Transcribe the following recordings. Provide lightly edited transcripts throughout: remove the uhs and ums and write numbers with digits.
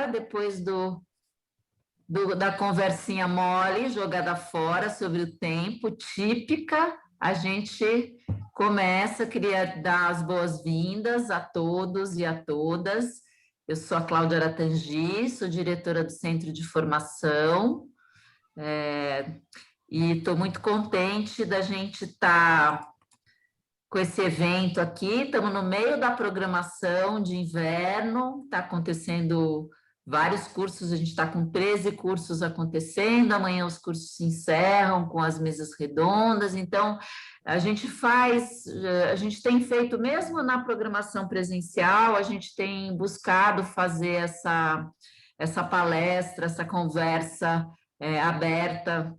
agora, depois da conversinha mole, jogada fora sobre o tempo, típica, a gente começa, queria dar as boas-vindas a todos e a todas. Eu sou a Cláudia Aratangi, sou diretora do Centro de Formação, e estou muito contente da gente estar com esse evento aqui. Estamos no meio da programação de inverno, está acontecendo vários cursos, a gente está com 13 cursos acontecendo, amanhã os cursos se encerram com as mesas redondas, então a gente tem feito, mesmo na programação presencial, a gente tem buscado fazer essa palestra, essa conversa aberta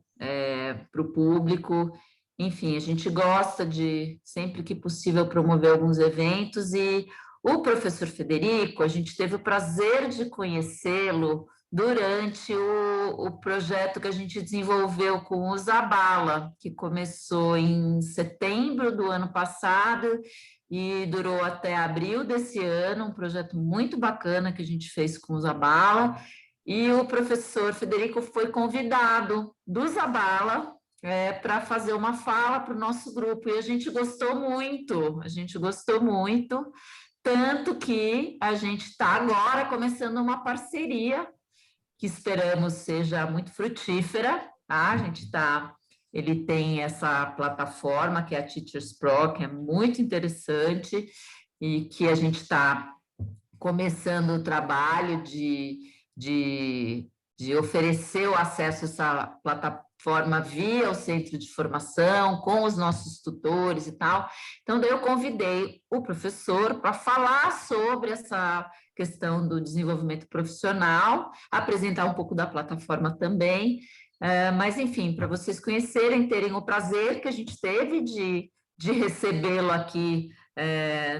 para o público. Enfim, a gente gosta de, sempre que possível, promover alguns eventos, e o professor Federico, a gente teve o prazer de conhecê-lo durante o projeto que a gente desenvolveu com o Zabala, que começou em setembro do ano passado e durou até abril desse ano, um projeto muito bacana que a gente fez com o Zabala, e o professor Federico foi convidado do Zabala para fazer uma fala para o nosso grupo, e a gente gostou muito, tanto que a gente está agora começando uma parceria que esperamos seja muito frutífera, tá? Ele tem essa plataforma que é a Teachers Pro, que é muito interessante, e que a gente está começando o trabalho de oferecer o acesso a essa plataforma via o centro de formação, com os nossos tutores e tal. Então, daí eu convidei o professor para falar sobre essa questão do desenvolvimento profissional, apresentar um pouco da plataforma também, mas, enfim, para vocês conhecerem, terem o prazer que a gente teve de recebê-lo aqui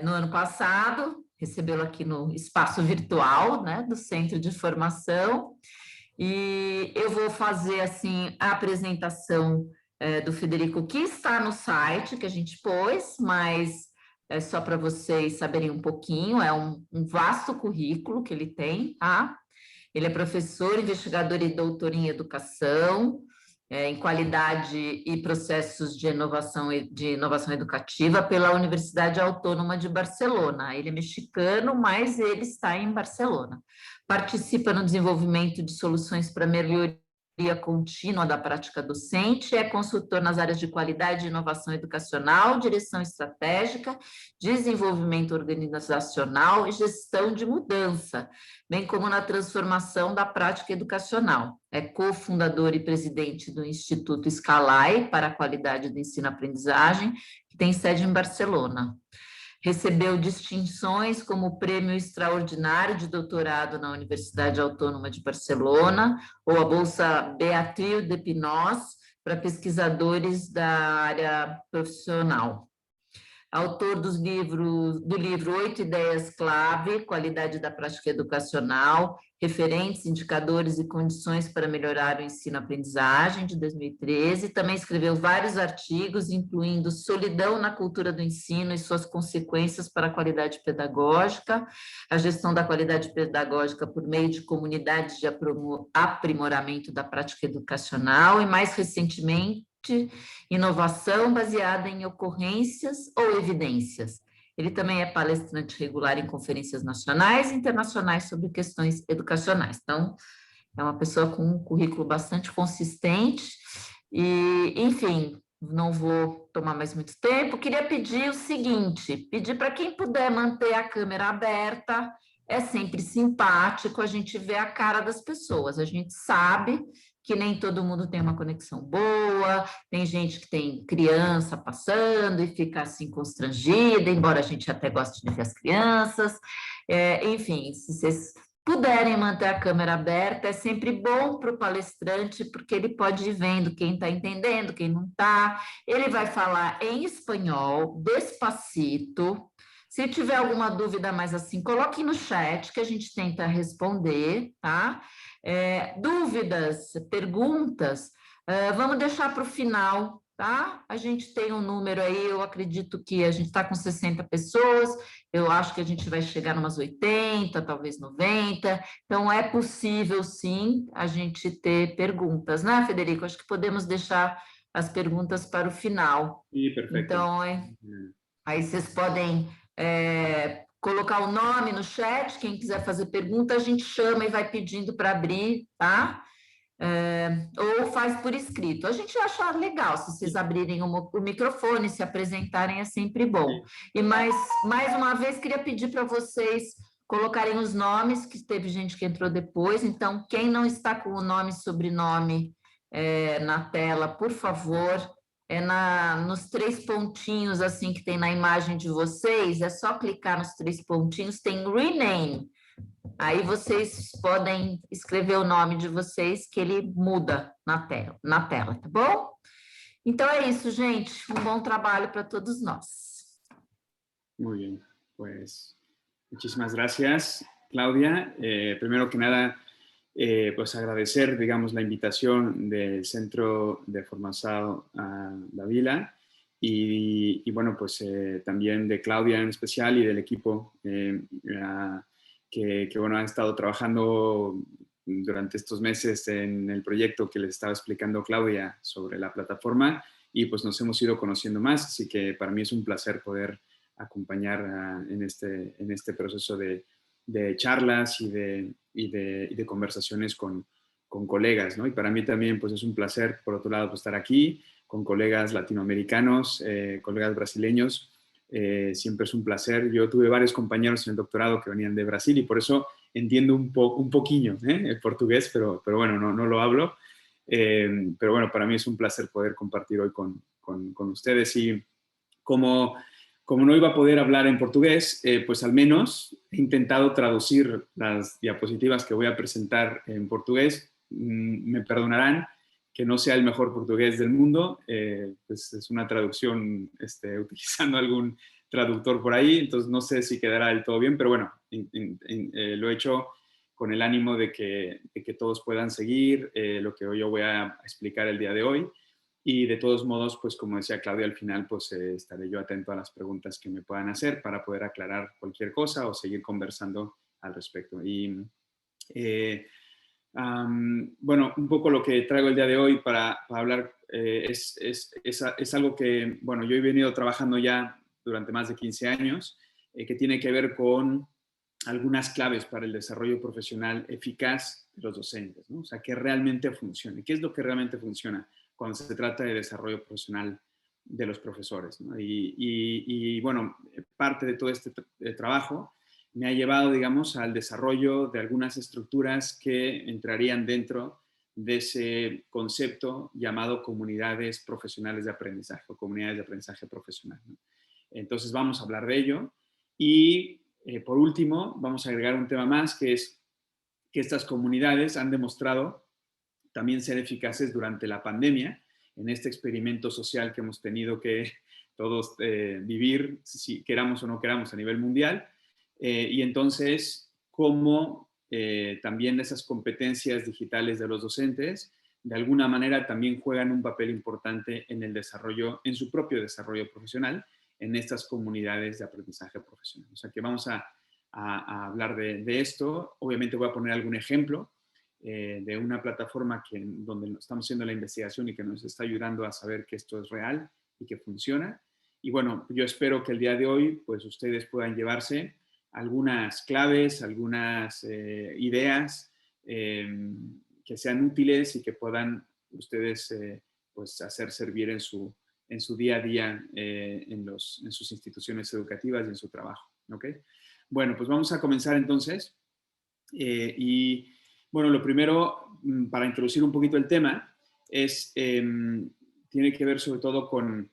no ano passado, recebê-lo aqui no espaço virtual, né, do Centro de Formação, e eu vou fazer, assim, a apresentação do Federico, que está no site que a gente pôs, mas é só para vocês saberem um pouquinho, é um vasto currículo que ele tem, tá? Ele é professor, investigador e doutor em educação, em qualidade e processos de inovação educativa pela Universidade Autônoma de Barcelona. Ele é mexicano, mas ele está em Barcelona. Participa no desenvolvimento de soluções para melhoria contínua da prática docente, é consultor nas áreas de qualidade e inovação educacional, direção estratégica, desenvolvimento organizacional e gestão de mudança, bem como na transformação da prática educacional. É cofundador e presidente do Instituto Scalai para a Qualidade do Ensino-Aprendizagem, que tem sede em Barcelona. Recebeu distinções como o Prêmio Extraordinário de Doutorado na Universidade Autônoma de Barcelona, ou a Bolsa Beatriu de Pinós, para pesquisadores da área profissional. Autor do livro 8 Ideias-Clave, Qualidade da Prática Educacional, Referentes, Indicadores e Condições para Melhorar o Ensino-Aprendizagem, de 2013. Também escreveu vários artigos, incluindo Solidão na Cultura do Ensino e suas consequências para a qualidade pedagógica, a gestão da qualidade pedagógica por meio de comunidades de aprimoramento da prática educacional, e, mais recentemente, inovação baseada em ocorrências ou evidências. Ele também é palestrante regular em conferências nacionais e internacionais sobre questões educacionais. Então, é uma pessoa com um currículo bastante consistente e, enfim, não vou tomar mais muito tempo. Queria pedir o seguinte, pedir para quem puder manter a câmera aberta. É sempre simpático a gente ver a cara das pessoas. A gente sabe que nem todo mundo tem uma conexão boa, tem gente que tem criança passando e fica assim constrangida, embora a gente até goste de ver as crianças. Enfim, se vocês puderem manter a câmera aberta, é sempre bom para o palestrante, porque ele pode ir vendo quem está entendendo, quem não está. Ele vai falar em espanhol, despacito. Se tiver alguma dúvida mais assim, coloque no chat que a gente tenta responder, tá? Dúvidas, perguntas, vamos deixar para o final tá? A gente tem um número aí, eu acredito que a gente está com 60 pessoas, eu acho que a gente vai chegar umas 80, talvez 90, então é possível sim a gente ter perguntas, né, Federico? Acho que podemos deixar as perguntas para o final. Sí, perfecto. Então, aí vocês podem colocar o nome no chat, quem quiser fazer pergunta, a gente chama e vai pedindo para abrir, tá? Ou faz por escrito. A gente acha legal se vocês abrirem o microfone, se apresentarem, é sempre bom. E mais uma vez, queria pedir para vocês colocarem os nomes, que teve gente que entrou depois, então, quem não está com o nome e sobrenome na tela, por favor, nos 3 pontinhos, assim, que tem na imagem de vocês, é só clicar nos 3 pontinhos, tem Rename. Aí vocês podem escrever o nome de vocês, que ele muda na tela, tá bom? Então é isso, gente. Um bom trabalho para todos nós. Muy bien, pues muchísimas gracias, Claudia. Primero que nada, pues agradecer, digamos, la invitación del Centro de Formación Davila y bueno, pues también de Claudia en especial y del equipo que, bueno, han estado trabajando durante estos meses en el proyecto que les estaba explicando Claudia sobre la plataforma y pues nos hemos ido conociendo más, así que para mí es un placer poder acompañar en este proceso de charlas y de conversaciones con colegas, ¿no? Y para mí también pues es un placer, por otro lado, pues, estar aquí con colegas latinoamericanos, colegas brasileños. Siempre es un placer. Yo tuve varios compañeros en el doctorado que venían de Brasil y por eso entiendo un poquillo el portugués, pero bueno, no lo hablo. Pero bueno, para mí es un placer poder compartir hoy con ustedes y como no iba a poder hablar en portugués, pues al menos he intentado traducir las diapositivas que voy a presentar en portugués. Me perdonarán que no sea el mejor portugués del mundo, pues es una traducción utilizando algún traductor por ahí, entonces no sé si quedará del todo bien, pero bueno, lo he hecho con el ánimo de que todos puedan seguir lo que yo voy a explicar el día de hoy. Y de todos modos, pues como decía Claudia, al final pues estaré yo atento a las preguntas que me puedan hacer para poder aclarar cualquier cosa o seguir conversando al respecto. Y bueno, un poco lo que traigo el día de hoy para hablar es algo que, bueno, yo he venido trabajando ya durante más de 15 años, que tiene que ver con algunas claves para el desarrollo profesional eficaz de los docentes, ¿no? O sea, que realmente funcione. ¿Qué es lo que realmente funciona cuando se trata de desarrollo profesional de los profesores, ¿no? Y bueno, parte de todo este trabajo me ha llevado, digamos, al desarrollo de algunas estructuras que entrarían dentro de ese concepto llamado comunidades profesionales de aprendizaje o comunidades de aprendizaje profesional, ¿no? Entonces vamos a hablar de ello y por último vamos a agregar un tema más que es que estas comunidades han demostrado también ser eficaces durante la pandemia, en este experimento social que hemos tenido que todos vivir, si queramos o no queramos, a nivel mundial. Y entonces, cómo también esas competencias digitales de los docentes, de alguna manera también juegan un papel importante en el desarrollo, en su propio desarrollo profesional, en estas comunidades de aprendizaje profesional. O sea que vamos a hablar de esto. Obviamente voy a poner algún ejemplo de una plataforma donde estamos haciendo la investigación y que nos está ayudando a saber que esto es real y que funciona. Y bueno, yo espero que el día de hoy pues ustedes puedan llevarse algunas claves, algunas ideas que sean útiles y que puedan ustedes pues hacer servir en su día a día en sus instituciones educativas y en su trabajo. ¿Okay? Bueno, pues vamos a comenzar entonces. Y bueno, lo primero, para introducir un poquito el tema, tiene que ver sobre todo con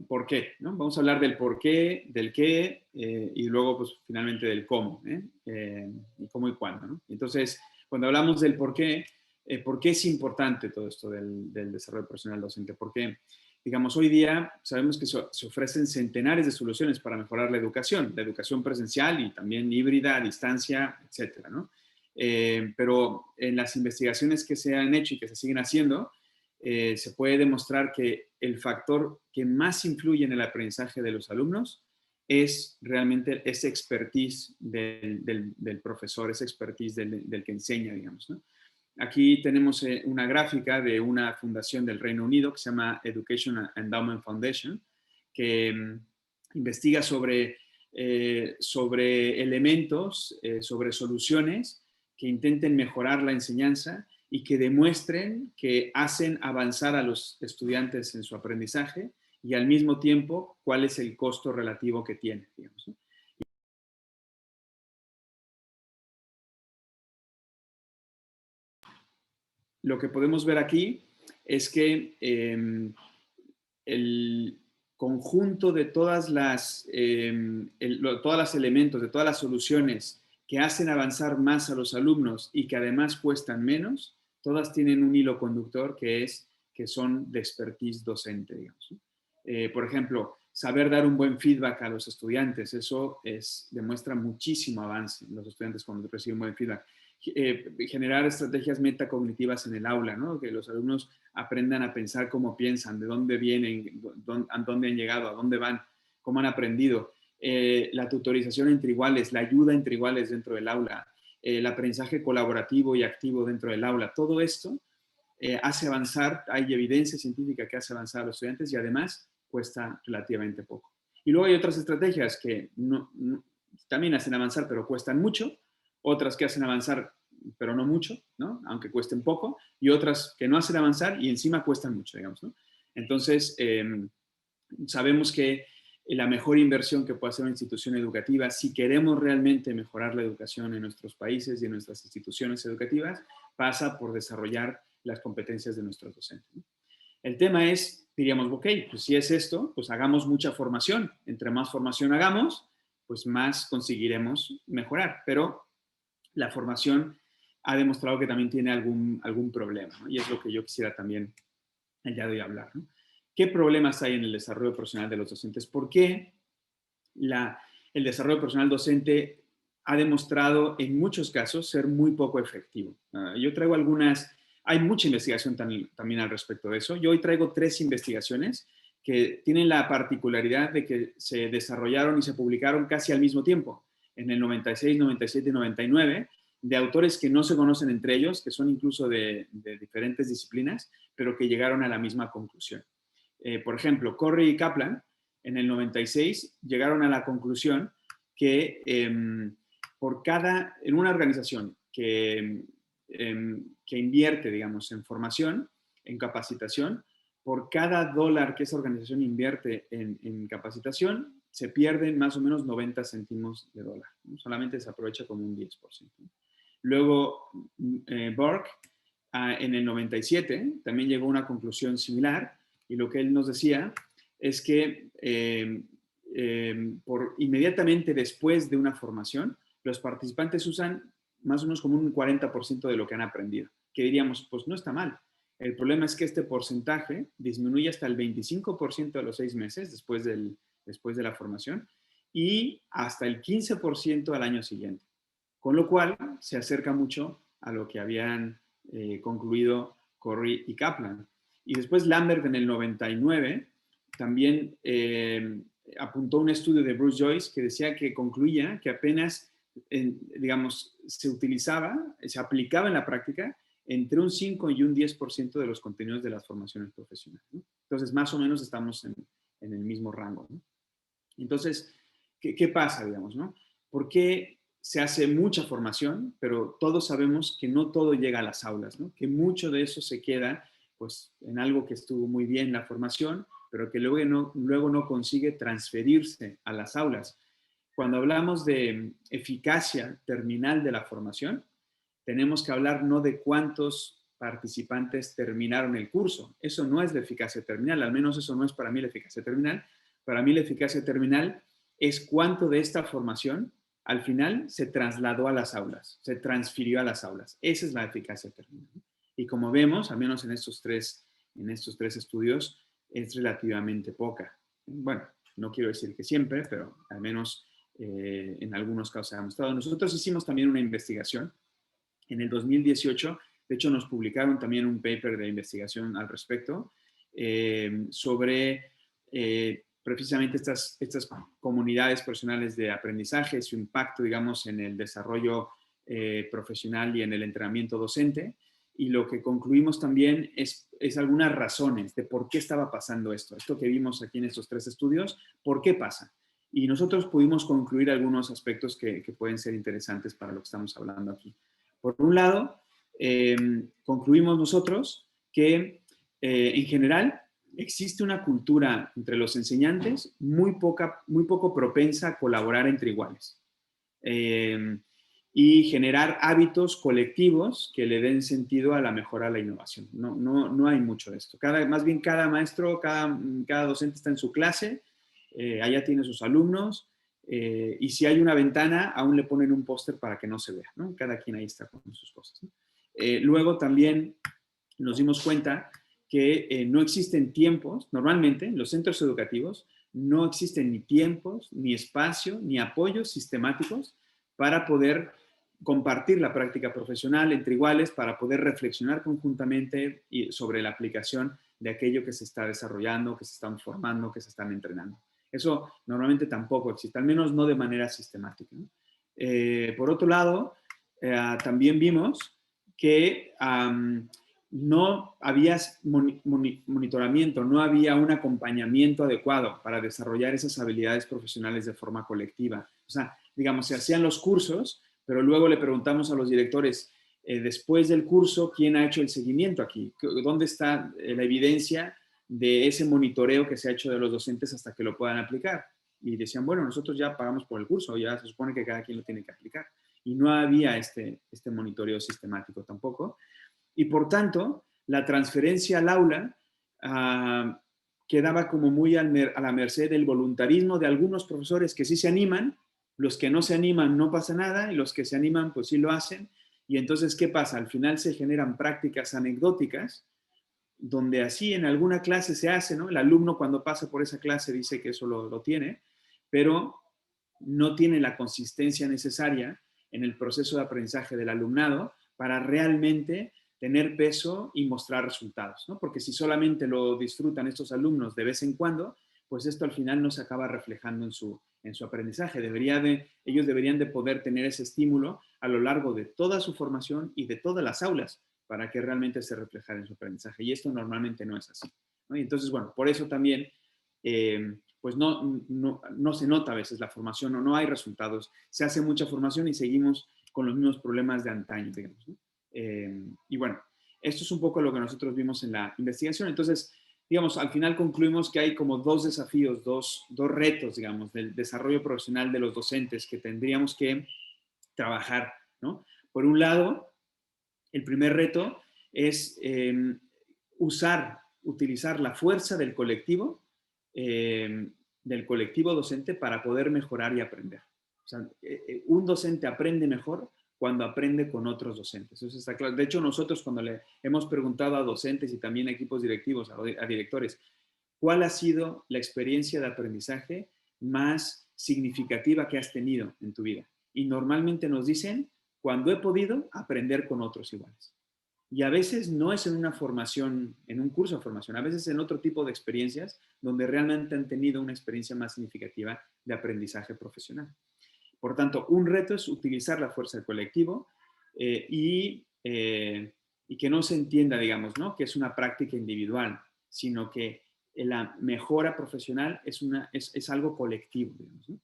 por qué, ¿no? Vamos a hablar del por qué, del qué y luego, pues, finalmente del cómo, y cómo y cuándo, ¿no? Entonces, cuando hablamos del por qué es importante todo esto del desarrollo profesional docente? Porque, digamos, hoy día sabemos que se ofrecen centenares de soluciones para mejorar la educación presencial y también híbrida, a distancia, etcétera, ¿no? Pero en las investigaciones que se han hecho y que se siguen haciendo, se puede demostrar que el factor que más influye en el aprendizaje de los alumnos es realmente ese expertise del profesor, ese expertise del que enseña, digamos, ¿no? Aquí tenemos una gráfica de una fundación del Reino Unido que se llama Education Endowment Foundation, que investiga sobre elementos, sobre soluciones que intenten mejorar la enseñanza y que demuestren que hacen avanzar a los estudiantes en su aprendizaje y al mismo tiempo cuál es el costo relativo que tiene, digamos, ¿no? Lo que podemos ver aquí es que el conjunto de todas las elementos, de todas las soluciones que hacen avanzar más a los alumnos y que además cuestan menos, todas tienen un hilo conductor que son de expertise docente, digamos, ¿no? Por ejemplo, saber dar un buen feedback a los estudiantes, eso demuestra muchísimo avance en los estudiantes cuando reciben buen feedback. Generar estrategias metacognitivas en el aula, ¿no? Que los alumnos aprendan a pensar cómo piensan, de dónde vienen, a dónde han llegado, a dónde van, cómo han aprendido. La tutorización entre iguales, la ayuda entre iguales dentro del aula, el aprendizaje colaborativo y activo dentro del aula. Todo esto hace avanzar, hay evidencia científica que hace avanzar a los estudiantes y además cuesta relativamente poco. Y luego hay otras estrategias que también hacen avanzar, pero cuestan mucho, otras que hacen avanzar, pero no mucho, ¿no? Aunque cuesten poco, y otras que no hacen avanzar y encima cuestan mucho, digamos, ¿no? Entonces, sabemos que la mejor inversión que puede hacer una institución educativa, si queremos realmente mejorar la educación en nuestros países y en nuestras instituciones educativas, pasa por desarrollar las competencias de nuestros docentes, ¿no? El tema es, diríamos, ok, pues si es esto, pues hagamos mucha formación. Entre más formación hagamos, pues más conseguiremos mejorar. Pero la formación ha demostrado que también tiene algún problema, ¿no? Y es lo que yo quisiera también el día de hoy hablar, ¿no? ¿Qué problemas hay en el desarrollo profesional de los docentes? ¿Por qué el desarrollo profesional docente ha demostrado en muchos casos ser muy poco efectivo? Yo traigo hay mucha investigación también al respecto de eso. Yo hoy traigo 3 investigaciones que tienen la particularidad de que se desarrollaron y se publicaron casi al mismo tiempo, en el 96, 97 y 99, de autores que no se conocen entre ellos, que son incluso de diferentes disciplinas, pero que llegaron a la misma conclusión. Por ejemplo, Corry y Kaplan, en el 96, llegaron a la conclusión que en una organización que invierte, digamos, en formación, en capacitación, por cada dólar que esa organización invierte en capacitación, se pierden más o menos 90 céntimos de dólar, ¿no? Solamente se aprovecha como un 10%. Luego, Burke, en el 97, también llegó a una conclusión similar, y lo que él nos decía es que inmediatamente después de una formación, los participantes usan más o menos como un 40% de lo que han aprendido, que diríamos, pues no está mal. El problema es que este porcentaje disminuye hasta el 25% a los 6 meses después de la formación y hasta el 15% al año siguiente. Con lo cual, se acerca mucho a lo que habían concluido Corry y Kaplan. Y después Lambert en el 99 también apuntó un estudio de Bruce Joyce que decía que concluía que apenas, digamos, se aplicaba en la práctica entre un 5 y un 10% de los contenidos de las formaciones profesionales, ¿no? Entonces, más o menos estamos en el mismo rango, ¿no? Entonces, ¿qué pasa, digamos, no? ¿Por qué se hace mucha formación, pero todos sabemos que no todo llega a las aulas, ¿no? Que mucho de eso se queda, pues, en algo que estuvo muy bien la formación, pero que luego no consigue transferirse a las aulas. Cuando hablamos de eficacia terminal de la formación, tenemos que hablar no de cuántos participantes terminaron el curso. Eso no es la eficacia terminal, al menos eso no es para mí la eficacia terminal. Para mí la eficacia terminal es cuánto de esta formación al final se trasladó a las aulas, se transfirió a las aulas. Esa es la eficacia terminal. Y como vemos, al menos en estos tres estudios, es relativamente poca. Bueno, no quiero decir que siempre, pero al menos en algunos casos se ha demostrado. Nosotros hicimos también una investigación en el 2018 De hecho, nos publicaron también un paper de investigación al respecto sobre precisamente estas comunidades personales de aprendizaje, su impacto, digamos, en el desarrollo profesional y en el entrenamiento docente. Y lo que concluimos también es algunas razones de por qué estaba pasando esto que vimos aquí en estos 3 estudios, ¿por qué pasa? Y nosotros pudimos concluir algunos aspectos que pueden ser interesantes para lo que estamos hablando aquí. Por un lado, concluimos nosotros que en general existe una cultura entre los enseñantes muy poco propensa a colaborar entre iguales y generar hábitos colectivos que le den sentido a la mejora, a la innovación. No hay mucho de esto. Más bien cada maestro, cada docente está en su clase, allá tiene sus alumnos, y si hay una ventana, aún le ponen un póster para que no se vea, ¿no? Cada quien ahí está con sus cosas, ¿no? Luego también nos dimos cuenta que no existen tiempos, normalmente en los centros educativos no existen ni tiempos, ni espacio, ni apoyos sistemáticos para poder compartir la práctica profesional entre iguales, para poder reflexionar conjuntamente sobre la aplicación de aquello que se está desarrollando, que se están formando, que se están entrenando. Eso normalmente tampoco existe, al menos no de manera sistemática, ¿no? Por otro lado, también vimos que no había monitoramiento, no había un acompañamiento adecuado para desarrollar esas habilidades profesionales de forma colectiva. O sea, digamos, se hacían los cursos, pero luego le preguntamos a los directores, después del curso, ¿quién ha hecho el seguimiento aquí? ¿Dónde está la evidencia de ese monitoreo que se ha hecho de los docentes hasta que lo puedan aplicar? Y decían, bueno, nosotros ya pagamos por el curso, ya se supone que cada quien lo tiene que aplicar. Y no había este monitoreo sistemático tampoco. Y por tanto, la transferencia al aula quedaba como muy a la merced del voluntarismo de algunos profesores que sí se animan, los que no se animan no pasa nada, y los que se animan pues sí lo hacen. Y entonces, ¿qué pasa? Al final se generan prácticas anecdóticas, donde así en alguna clase se hace, ¿no? El alumno cuando pasa por esa clase dice que eso lo tiene, pero no tiene la consistencia necesaria en el proceso de aprendizaje del alumnado para realmente tener peso y mostrar resultados, ¿no? Porque si solamente lo disfrutan estos alumnos de vez en cuando, pues esto al final no se acaba reflejando en su aprendizaje. Ellos deberían de poder tener ese estímulo a lo largo de toda su formación y de todas las aulas para que realmente se reflejara en su aprendizaje. Y esto normalmente no es así, ¿no? Y entonces, bueno, por eso también pues no se nota a veces la formación, no hay resultados. Se hace mucha formación y seguimos con los mismos problemas de antaño, digamos, ¿no? Y bueno, esto es un poco lo que nosotros vimos en la investigación. Entonces, digamos, al final concluimos que hay como 2 desafíos, dos retos, digamos, del desarrollo profesional de los docentes que tendríamos que trabajar, ¿no? Por un lado, el primer reto es utilizar la fuerza del colectivo docente para poder mejorar y aprender. O sea, un docente aprende mejor cuando aprende con otros docentes. Eso está claro. De hecho, nosotros cuando le hemos preguntado a docentes y también a equipos directivos, a directores, ¿cuál ha sido la experiencia de aprendizaje más significativa que has tenido en tu vida? Y normalmente nos dicen, cuando he podido aprender con otros iguales. Y a veces no es en una formación, en un curso de formación, a veces en otro tipo de experiencias donde realmente han tenido una experiencia más significativa de aprendizaje profesional. Por tanto, un reto es utilizar la fuerza del colectivo y que no se entienda, digamos, ¿no? Que es una práctica individual, sino que la mejora profesional es algo colectivo, digamos, ¿no?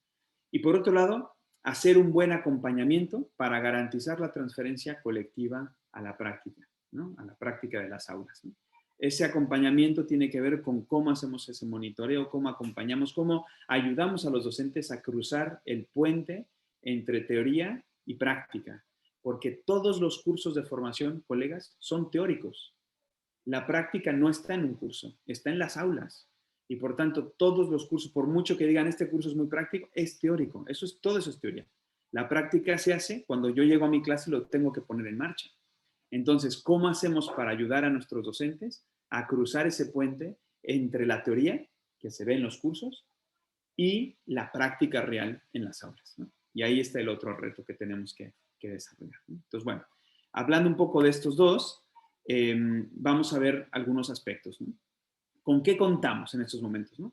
Y por otro lado, hacer un buen acompañamiento para garantizar la transferencia colectiva a la práctica, ¿no? A la práctica de las aulas, ¿no? Ese acompañamiento tiene que ver con cómo hacemos ese monitoreo, cómo acompañamos, cómo ayudamos a los docentes a cruzar el puente entre teoría y práctica, porque todos los cursos de formación, colegas, son teóricos. La práctica no está en un curso, está en las aulas. Y por tanto, todos los cursos, por mucho que digan este curso es muy práctico, es teórico. Todo eso es teoría. La práctica se hace cuando yo llego a mi clase y lo tengo que poner en marcha. Entonces, ¿cómo hacemos para ayudar a nuestros docentes a cruzar ese puente entre la teoría, que se ve en los cursos, y la práctica real en las aulas, ¿no? Y ahí está el otro reto que tenemos que desarrollar, ¿no? Entonces, bueno, hablando un poco de estos dos, vamos a ver algunos aspectos, ¿no? ¿Con qué contamos en estos momentos, ¿no?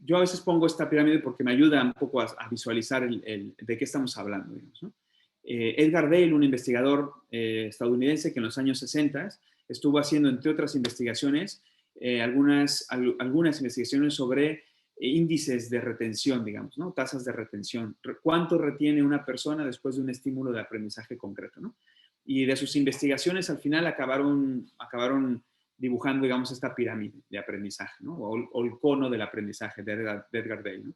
Yo a veces pongo esta pirámide porque me ayuda un poco a visualizar de qué estamos hablando, digamos, ¿no? Edgar Dale, un investigador estadounidense que en los años 60 estuvo haciendo, entre otras investigaciones, algunas investigaciones sobre índices de retención, digamos, ¿no? Tasas de retención. ¿Cuánto retiene una persona después de un estímulo de aprendizaje concreto, ¿no? Y de sus investigaciones al final acabaron dibujando, digamos, esta pirámide de aprendizaje, ¿no? O el cono del aprendizaje de Edgar Dale, ¿no?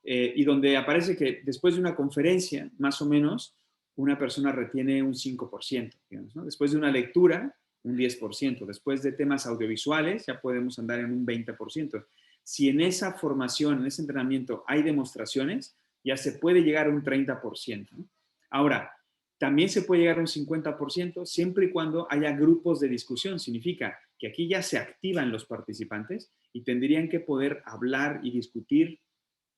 Y donde aparece que después de una conferencia, más o menos, una persona retiene un 5%, digamos, ¿no? Después de una lectura, un 10%. Después de temas audiovisuales, ya podemos andar en un 20%. Si en esa formación, en ese entrenamiento, hay demostraciones, ya se puede llegar a un 30%, ¿no? Ahora, también se puede llegar a un 50% siempre y cuando haya grupos de discusión. Significa que aquí ya se activan los participantes y tendrían que poder hablar y discutir,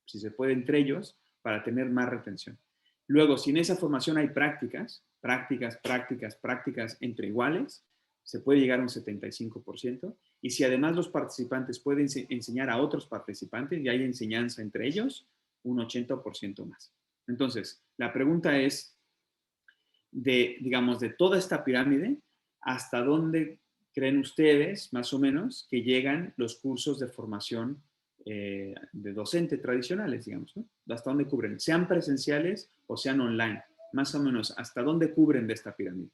si se puede, entre ellos, para tener más retención. Luego, si en esa formación hay prácticas entre iguales, se puede llegar a un 75%. Y si además los participantes pueden enseñar a otros participantes y hay enseñanza entre ellos, un 80% más. Entonces, la pregunta es, digamos, de toda esta pirámide, ¿hasta dónde creen ustedes, más o menos, que llegan los cursos de formación de docente tradicionales, digamos, ¿no? ¿Hasta dónde cubren? Sean presenciales o sean online. Más o menos, ¿hasta dónde cubren de esta pirámide?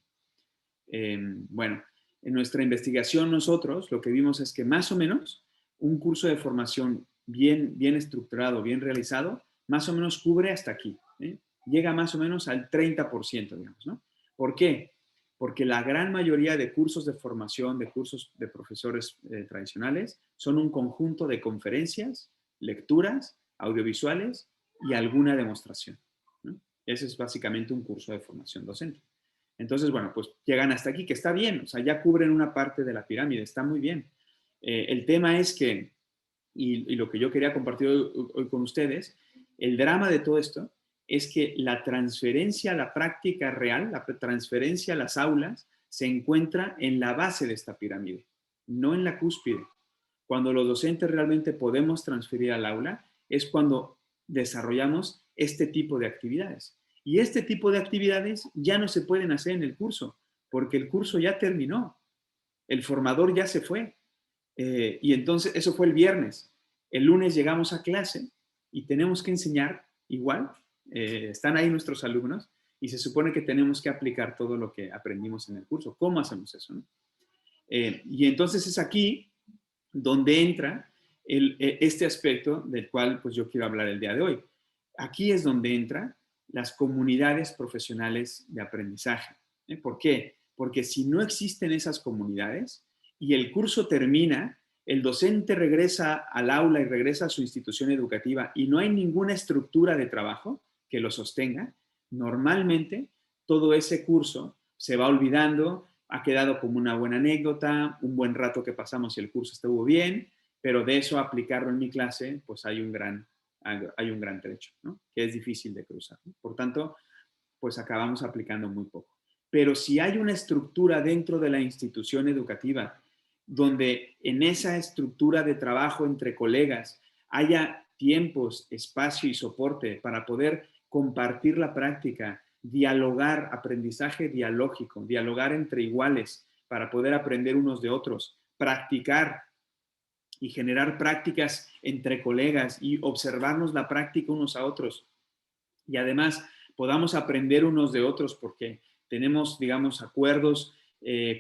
Bueno, en nuestra investigación nosotros lo que vimos es que más o menos un curso de formación bien estructurado, bien realizado, más o menos cubre hasta aquí, ¿eh? Llega más o menos al 30%, digamos, ¿no? ¿Por qué? Porque la gran mayoría de cursos de formación, de cursos de profesores tradicionales, son un conjunto de conferencias, lecturas, audiovisuales y alguna demostración, ¿no? Ese es básicamente un curso de formación docente. Entonces, bueno, pues llegan hasta aquí, que está bien, o sea, ya cubren una parte de la pirámide, está muy bien. El tema es que, y lo que yo quería compartir hoy con ustedes, el drama de todo esto es que la transferencia a la práctica real, la transferencia a las aulas, se encuentra en la base de esta pirámide, no en la cúspide. Cuando los docentes realmente podemos transferir al aula es cuando desarrollamos este tipo de actividades. Y este tipo de actividades ya no se pueden hacer en el curso, porque el curso ya terminó, el formador ya se fue. Y entonces eso fue el viernes. El lunes llegamos a clase y tenemos que enseñar igual. Están ahí nuestros alumnos y se supone que tenemos que aplicar todo lo que aprendimos en el curso. ¿Cómo hacemos eso, no? Y entonces es aquí donde entra este aspecto del cual pues yo quiero hablar el día de hoy. Aquí es donde entran las comunidades profesionales de aprendizaje. ¿Por qué? Porque si no existen esas comunidades y el curso termina, el docente regresa al aula y regresa a su institución educativa y no hay ninguna estructura de trabajo que lo sostenga, normalmente todo ese curso se va olvidando, ha quedado como una buena anécdota, un buen rato que pasamos y el curso estuvo bien, pero de eso a aplicarlo en mi clase, pues hay un gran trecho, ¿no? Que es difícil de cruzar, ¿no? Por tanto, pues acabamos aplicando muy poco. Pero si hay una estructura dentro de la institución educativa donde en esa estructura de trabajo entre colegas haya tiempos, espacio y soporte para poder compartir la práctica, dialogar, aprendizaje dialógico, dialogar entre iguales para poder aprender unos de otros, practicar y generar prácticas entre colegas y observarnos la práctica unos a otros. Y además podamos aprender unos de otros porque tenemos, digamos, acuerdos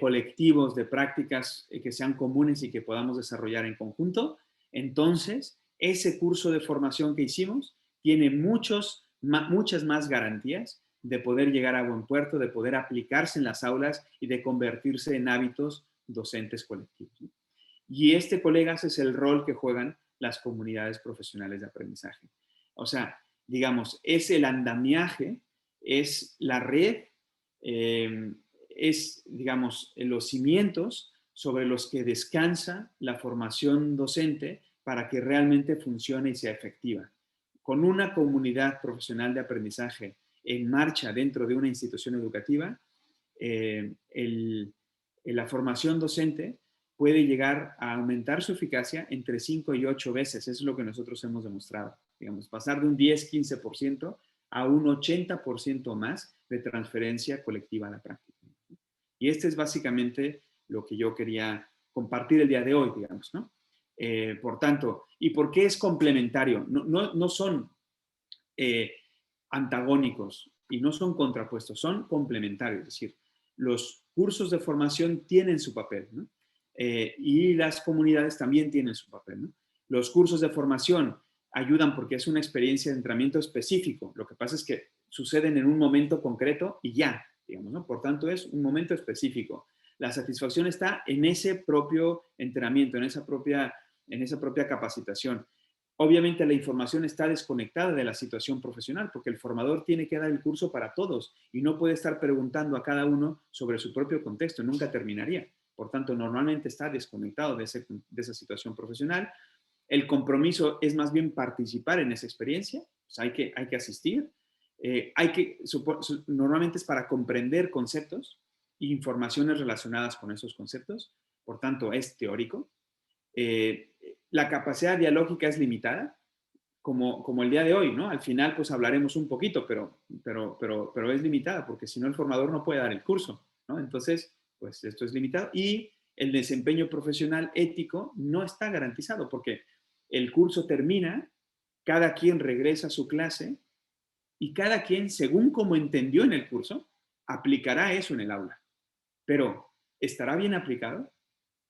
colectivos de prácticas que sean comunes y que podamos desarrollar en conjunto. Entonces, ese curso de formación que hicimos tiene muchas más garantías de poder llegar a buen puerto, de poder aplicarse en las aulas y de convertirse en hábitos docentes colectivos. Y este, colegas, es el rol que juegan las comunidades profesionales de aprendizaje. O sea, digamos, es el andamiaje, es la red, es, digamos, los cimientos sobre los que descansa la formación docente para que realmente funcione y sea efectiva. Con una comunidad profesional de aprendizaje en marcha dentro de una institución educativa, la formación docente puede llegar a aumentar su eficacia entre 5 y 8 veces. Eso es lo que nosotros hemos demostrado. Digamos, pasar de un 10-15% a un 80% más de transferencia colectiva a la práctica. Y este es básicamente lo que yo quería compartir el día de hoy, digamos, ¿no? Por tanto, ¿y por qué es complementario? No son antagónicos y no son contrapuestos, son complementarios. Es decir, los cursos de formación tienen su papel, ¿no? Y las comunidades también tienen su papel, ¿no? Los cursos de formación ayudan porque es una experiencia de entrenamiento específico. Lo que pasa es que suceden en un momento concreto y ya, digamos, ¿no? Por tanto, es un momento específico. La satisfacción está en ese propio entrenamiento, en esa propia capacitación. Obviamente la información está desconectada de la situación profesional porque el formador tiene que dar el curso para todos y no puede estar preguntando a cada uno sobre su propio contexto, nunca terminaría. Por tanto, normalmente está desconectado de esa situación profesional. El compromiso es más bien participar en esa experiencia, pues hay que asistir. Normalmente es para comprender conceptos e informaciones relacionadas con esos conceptos, por tanto es teórico. La capacidad dialógica es limitada, como el día de hoy, ¿no? Al final, pues hablaremos un poquito, pero es limitada, porque si no el formador no puede dar el curso, ¿no? Entonces, pues esto es limitado. Y el desempeño profesional ético no está garantizado, porque el curso termina, cada quien regresa a su clase y cada quien, según como entendió en el curso, aplicará eso en el aula. Pero, ¿estará bien aplicado?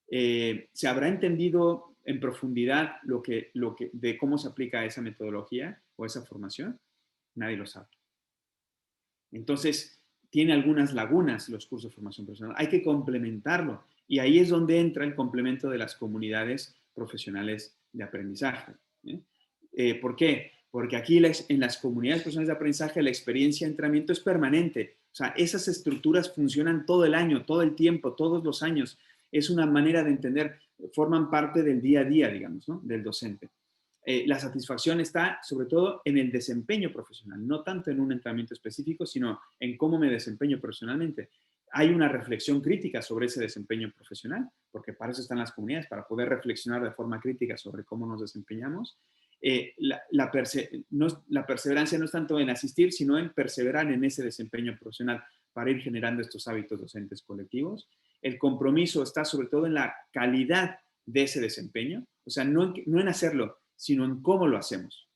¿Se habrá entendido en profundidad de cómo se aplica esa metodología o esa formación? Nadie lo sabe. Entonces, tiene algunas lagunas los cursos de formación profesional. Hay que complementarlo. Y ahí es donde entra el complemento de las comunidades profesionales de aprendizaje. ¿Por qué? Porque aquí en las comunidades profesionales de aprendizaje la experiencia de entrenamiento es permanente. O sea, esas estructuras funcionan todo el año, todo el tiempo, todos los años. Es una manera de entender, forman parte del día a día, digamos, ¿no? Del docente. La satisfacción está sobre todo en el desempeño profesional, no tanto en un entrenamiento específico, sino en cómo me desempeño profesionalmente. Hay una reflexión crítica sobre ese desempeño profesional, porque para eso están las comunidades, para poder reflexionar de forma crítica sobre cómo nos desempeñamos. La perseverancia no es tanto en asistir, sino en perseverar en ese desempeño profesional para ir generando estos hábitos docentes colectivos. El compromiso está sobre todo en la calidad de ese desempeño, o sea, no en hacerlo, sino en cómo lo hacemos,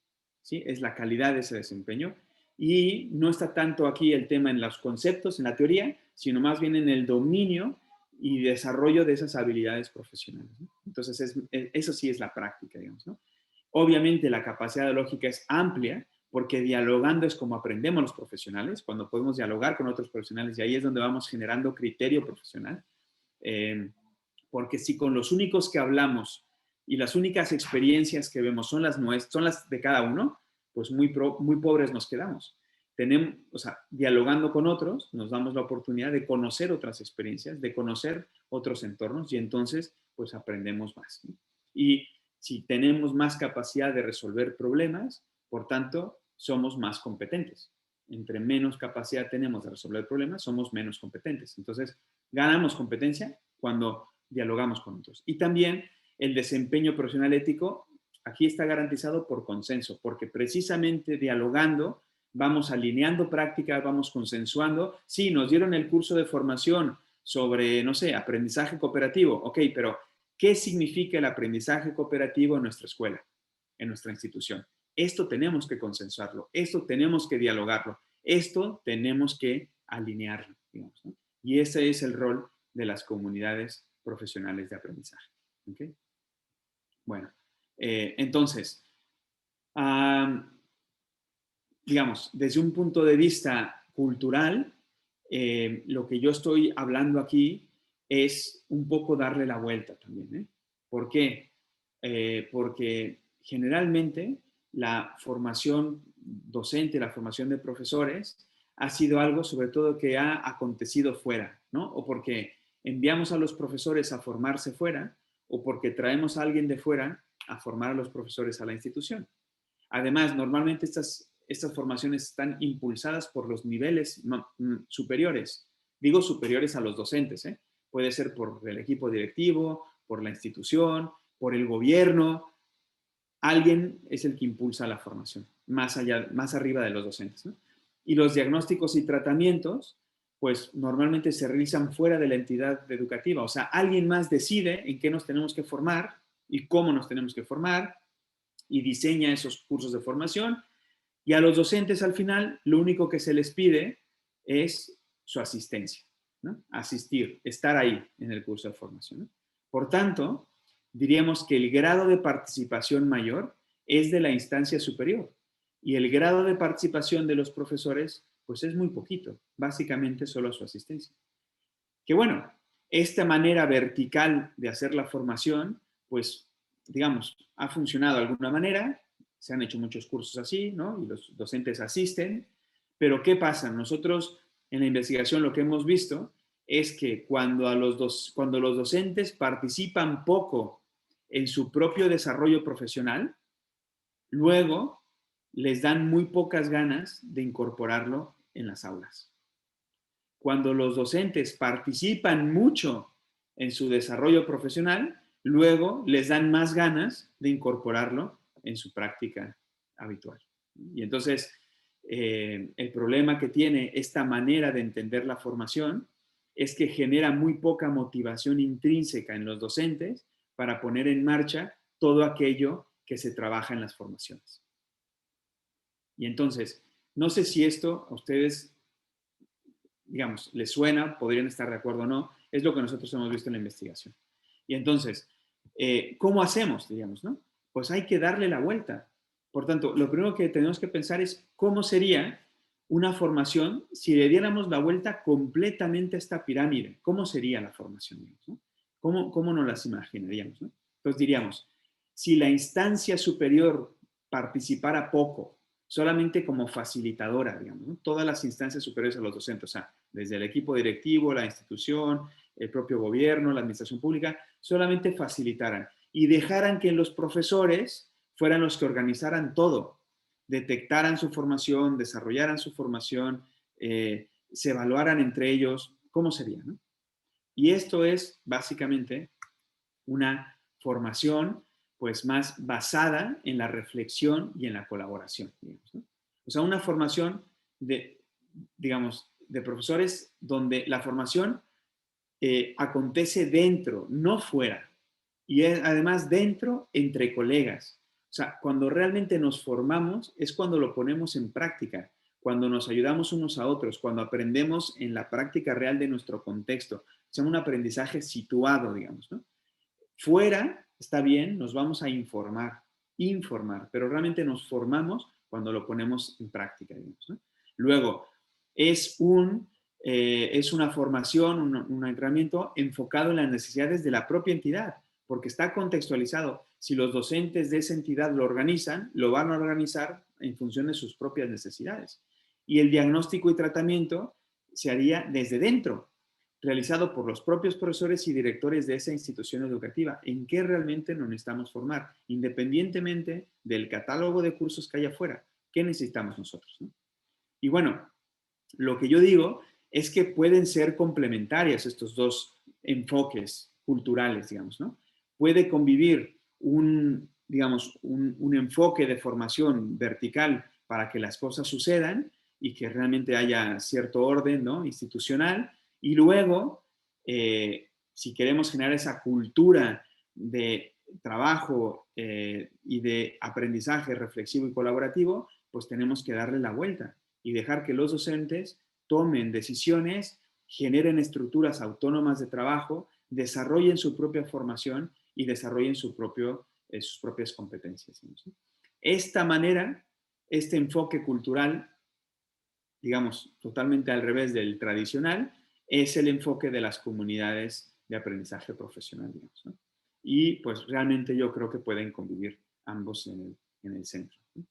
¿sí? Es la calidad de ese desempeño y no está tanto aquí el tema en los conceptos, en la teoría, sino más bien en el dominio y desarrollo de esas habilidades profesionales, ¿no? Entonces, eso sí es la práctica, digamos, ¿no? Obviamente la capacidad lógica es amplia, porque dialogando es como aprendemos los profesionales, cuando podemos dialogar con otros profesionales, y ahí es donde vamos generando criterio profesional. Porque si con los únicos que hablamos y las únicas experiencias que vemos son las de cada uno, pues muy pobres nos quedamos. O sea, dialogando con otros, nos damos la oportunidad de conocer otras experiencias, de conocer otros entornos y entonces, pues aprendemos más, ¿no? Y si tenemos más capacidad de resolver problemas, por tanto, somos más competentes. Entre menos capacidad tenemos de resolver problemas, somos menos competentes. Entonces, ganamos competencia cuando dialogamos con otros. Y también el desempeño profesional ético aquí está garantizado por consenso, porque precisamente dialogando vamos alineando prácticas, vamos consensuando. Sí, nos dieron el curso de formación sobre, no sé, aprendizaje cooperativo. Ok, pero ¿qué significa el aprendizaje cooperativo en nuestra escuela, en nuestra institución? Esto tenemos que consensuarlo, esto tenemos que dialogarlo, esto tenemos que alinearlo, digamos, ¿no? Y ese es el rol de las comunidades profesionales de aprendizaje. ¿Okay? Bueno, entonces, digamos, desde un punto de vista cultural, lo que yo estoy hablando aquí es un poco darle la vuelta también, ¿eh? ¿Por qué? Porque generalmente la formación docente, la formación de profesores, ha sido algo sobre todo que ha acontecido fuera, ¿no? O porque enviamos a los profesores a formarse fuera, o porque traemos a alguien de fuera a formar a los profesores a la institución. Además, normalmente estas estas formaciones están impulsadas por los niveles superiores. Digo superiores a los docentes, ¿eh? Puede ser por el equipo directivo, por la institución, por el gobierno. Alguien es el que impulsa la formación, más allá, más arriba de los docentes, ¿no? Y los diagnósticos y tratamientos, pues normalmente se realizan fuera de la entidad educativa. O sea, alguien más decide en qué nos tenemos que formar y cómo nos tenemos que formar y diseña esos cursos de formación. Y a los docentes al final lo único que se les pide es su asistencia, ¿no? Asistir, estar ahí en el curso de formación, ¿no? Por tanto, diríamos que el grado de participación mayor es de la instancia superior y el grado de participación de los profesores pues es muy poquito, básicamente solo su asistencia. Que bueno, esta manera vertical de hacer la formación pues digamos ha funcionado de alguna manera, se han hecho muchos cursos así, ¿no? Y los docentes asisten, pero ¿qué pasa? Nosotros en la investigación lo que hemos visto es que cuando los docentes participan poco en su propio desarrollo profesional, luego les dan muy pocas ganas de incorporarlo en las aulas. Cuando los docentes participan mucho en su desarrollo profesional, luego les dan más ganas de incorporarlo en su práctica habitual. Y entonces, el problema que tiene esta manera de entender la formación es que genera muy poca motivación intrínseca en los docentes para poner en marcha todo aquello que se trabaja en las formaciones. Y entonces, no sé si esto a ustedes, digamos, les suena, podrían estar de acuerdo o no, es lo que nosotros hemos visto en la investigación. Y entonces, ¿cómo hacemos, digamos, no? Pues hay que darle la vuelta. Por tanto, lo primero que tenemos que pensar es cómo sería una formación si le diéramos la vuelta completamente a esta pirámide. ¿Cómo sería la formación, digamos, ¿no? ¿Cómo nos las imaginaríamos, no? Entonces diríamos, si la instancia superior participara poco, solamente como facilitadora, digamos, ¿no? Todas las instancias superiores a los docentes, o sea, desde el equipo directivo, la institución, el propio gobierno, la administración pública, solamente facilitaran y dejaran que los profesores fueran los que organizaran todo, detectaran su formación, desarrollaran su formación, se evaluaran entre ellos, ¿cómo sería, no? Y esto es básicamente una formación pues más basada en la reflexión y en la colaboración, digamos, ¿no? O sea, una formación de, digamos, de profesores donde la formación acontece dentro, no fuera. Y es, además dentro, entre colegas. O sea, cuando realmente nos formamos es cuando lo ponemos en práctica, cuando nos ayudamos unos a otros, cuando aprendemos en la práctica real de nuestro contexto. O sea, un aprendizaje situado, digamos, ¿no? Fuera, está bien, nos vamos a informar, pero realmente nos formamos cuando lo ponemos en práctica, digamos, ¿no? Luego, es una formación, un entrenamiento enfocado en las necesidades de la propia entidad, porque está contextualizado. Si los docentes de esa entidad lo organizan, lo van a organizar en función de sus propias necesidades. Y el diagnóstico y tratamiento se haría desde dentro, realizado por los propios profesores y directores de esa institución educativa. ¿En qué realmente nos necesitamos formar? Independientemente del catálogo de cursos que hay afuera. ¿Qué necesitamos nosotros, ¿no? Y bueno, lo que yo digo es que pueden ser complementarias estos dos enfoques culturales, digamos, ¿no? Puede convivir digamos, un enfoque de formación vertical para que las cosas sucedan y que realmente haya cierto orden, ¿no?, institucional, y luego, si queremos generar esa cultura de trabajo y de aprendizaje reflexivo y colaborativo, pues tenemos que darle la vuelta y dejar que los docentes tomen decisiones, generen estructuras autónomas de trabajo, desarrollen su propia formación y desarrollen sus propias competencias. Esta manera, este enfoque cultural, digamos, totalmente al revés del tradicional, es el enfoque de las comunidades de aprendizaje profesional, digamos, ¿no? Y pues realmente yo creo que pueden convivir ambos en el centro, ¿no?,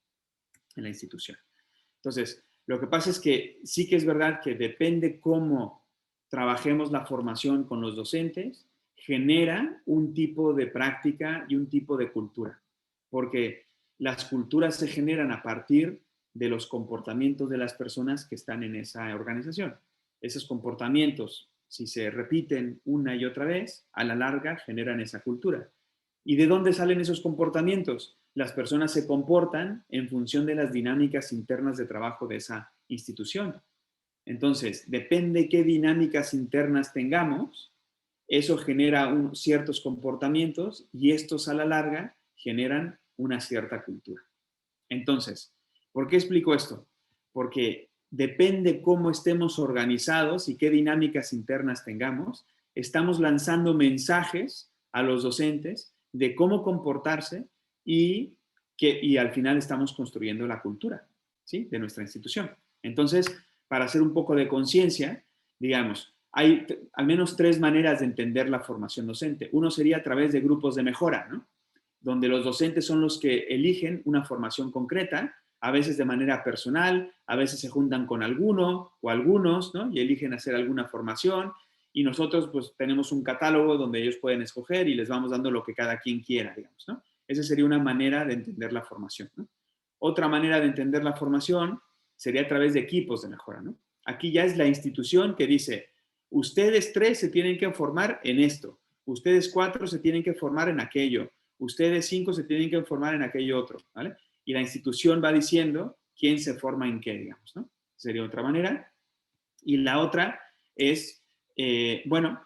en la institución. Entonces, lo que pasa es que sí que es verdad que depende cómo trabajemos la formación con los docentes, genera un tipo de práctica y un tipo de cultura, porque las culturas se generan a partir de los comportamientos de las personas que están en esa organización. Esos comportamientos, si se repiten una y otra vez, a la larga generan esa cultura. ¿Y de dónde salen esos comportamientos? Las personas se comportan en función de las dinámicas internas de trabajo de esa institución. Entonces, depende qué dinámicas internas tengamos, eso genera ciertos comportamientos y estos a la larga generan una cierta cultura. Entonces, ¿por qué explico esto? Porque depende cómo estemos organizados y qué dinámicas internas tengamos, estamos lanzando mensajes a los docentes de cómo comportarse y al final estamos construyendo la cultura, ¿sí?, de nuestra institución. Entonces, para hacer un poco de conciencia, digamos, hay al menos 3 maneras de entender la formación docente. Uno sería a través de grupos de mejora, ¿no?, donde los docentes son los que eligen una formación concreta, a veces de manera personal, a veces se juntan con alguno o algunos, ¿no?, y eligen hacer alguna formación, y nosotros pues tenemos un catálogo donde ellos pueden escoger y les vamos dando lo que cada quien quiera, digamos, ¿no? Esa sería una manera de entender la formación, ¿no? Otra manera de entender la formación sería a través de equipos de mejora, ¿no? Aquí ya es la institución que dice, ustedes 3 se tienen que formar en esto, ustedes 4 se tienen que formar en aquello, ustedes 5 se tienen que formar en aquello otro, ¿vale? Y la institución va diciendo quién se forma en qué, digamos, ¿no? Sería otra manera. Y la otra es, bueno,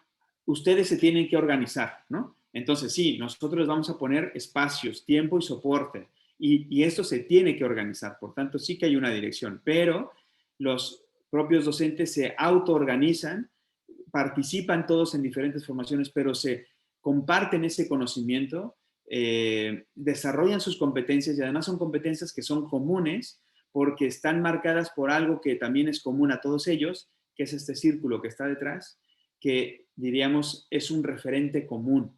ustedes se tienen que organizar, ¿no? Entonces, sí, nosotros les vamos a poner espacios, tiempo y soporte. Y esto se tiene que organizar. Por tanto, sí que hay una dirección. Pero los propios docentes se autoorganizan, participan todos en diferentes formaciones, pero se comparten ese conocimiento, desarrollan sus competencias y además son competencias que son comunes porque están marcadas por algo que también es común a todos ellos, que es este círculo que está detrás, que diríamos es un referente común,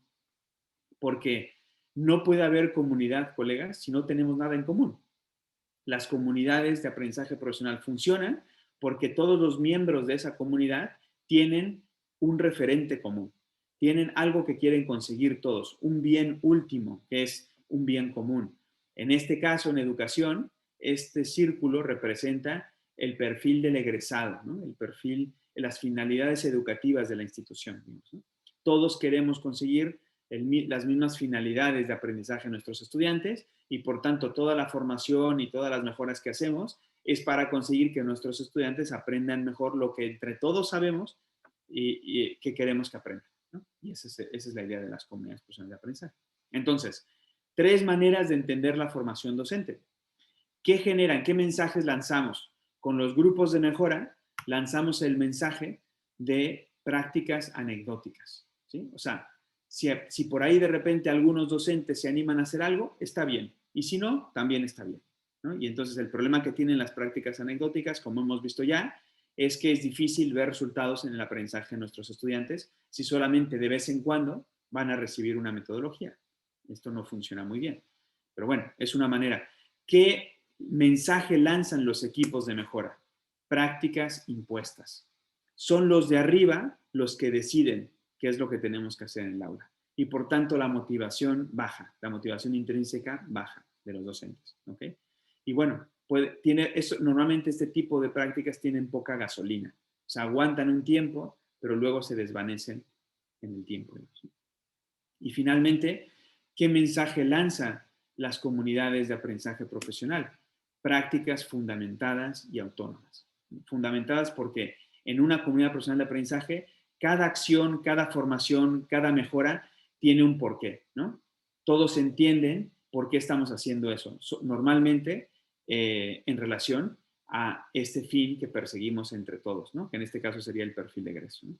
porque no puede haber comunidad, colegas, si no tenemos nada en común. Las comunidades de aprendizaje profesional funcionan porque todos los miembros de esa comunidad tienen un referente común, tienen algo que quieren conseguir todos, un bien último, que es un bien común. En este caso, en educación, este círculo representa el perfil del egresado, ¿no?, el perfil, las finalidades educativas de la institución, digamos, ¿no? Todos queremos conseguir las mismas finalidades de aprendizaje a nuestros estudiantes y por tanto toda la formación y todas las mejoras que hacemos es para conseguir que nuestros estudiantes aprendan mejor lo que entre todos sabemos y que queremos que aprendan, ¿no? Y esa es la idea de las comunidades profesionales de aprendizaje. Entonces, 3 maneras de entender la formación docente. ¿Qué generan? ¿Qué mensajes lanzamos? Con los grupos de mejora lanzamos el mensaje de prácticas anecdóticas, ¿sí? O sea, si por ahí de repente algunos docentes se animan a hacer algo, está bien. Y si no, también está bien, ¿no? Y entonces el problema que tienen las prácticas anecdóticas, como hemos visto ya, es que es difícil ver resultados en el aprendizaje de nuestros estudiantes si solamente de vez en cuando van a recibir una metodología. Esto no funciona muy bien. Pero bueno, es una manera. ¿Qué mensaje lanzan los equipos de mejora? Prácticas impuestas. Son los de arriba los que deciden qué es lo que tenemos que hacer en el aula. Y por tanto la motivación baja, la motivación intrínseca baja de los docentes, ¿ok? Y bueno, normalmente este tipo de prácticas tienen poca gasolina. O sea, aguantan un tiempo, pero luego se desvanecen en el tiempo. Y finalmente, ¿qué mensaje lanzan las comunidades de aprendizaje profesional? Prácticas fundamentadas y autónomas. Fundamentadas porque en una comunidad profesional de aprendizaje, cada acción, cada formación, cada mejora tiene un porqué, ¿no? Todos entienden por qué estamos haciendo eso. Normalmente, en relación a este fin que perseguimos entre todos, ¿no?, que en este caso sería el perfil de egreso, ¿no?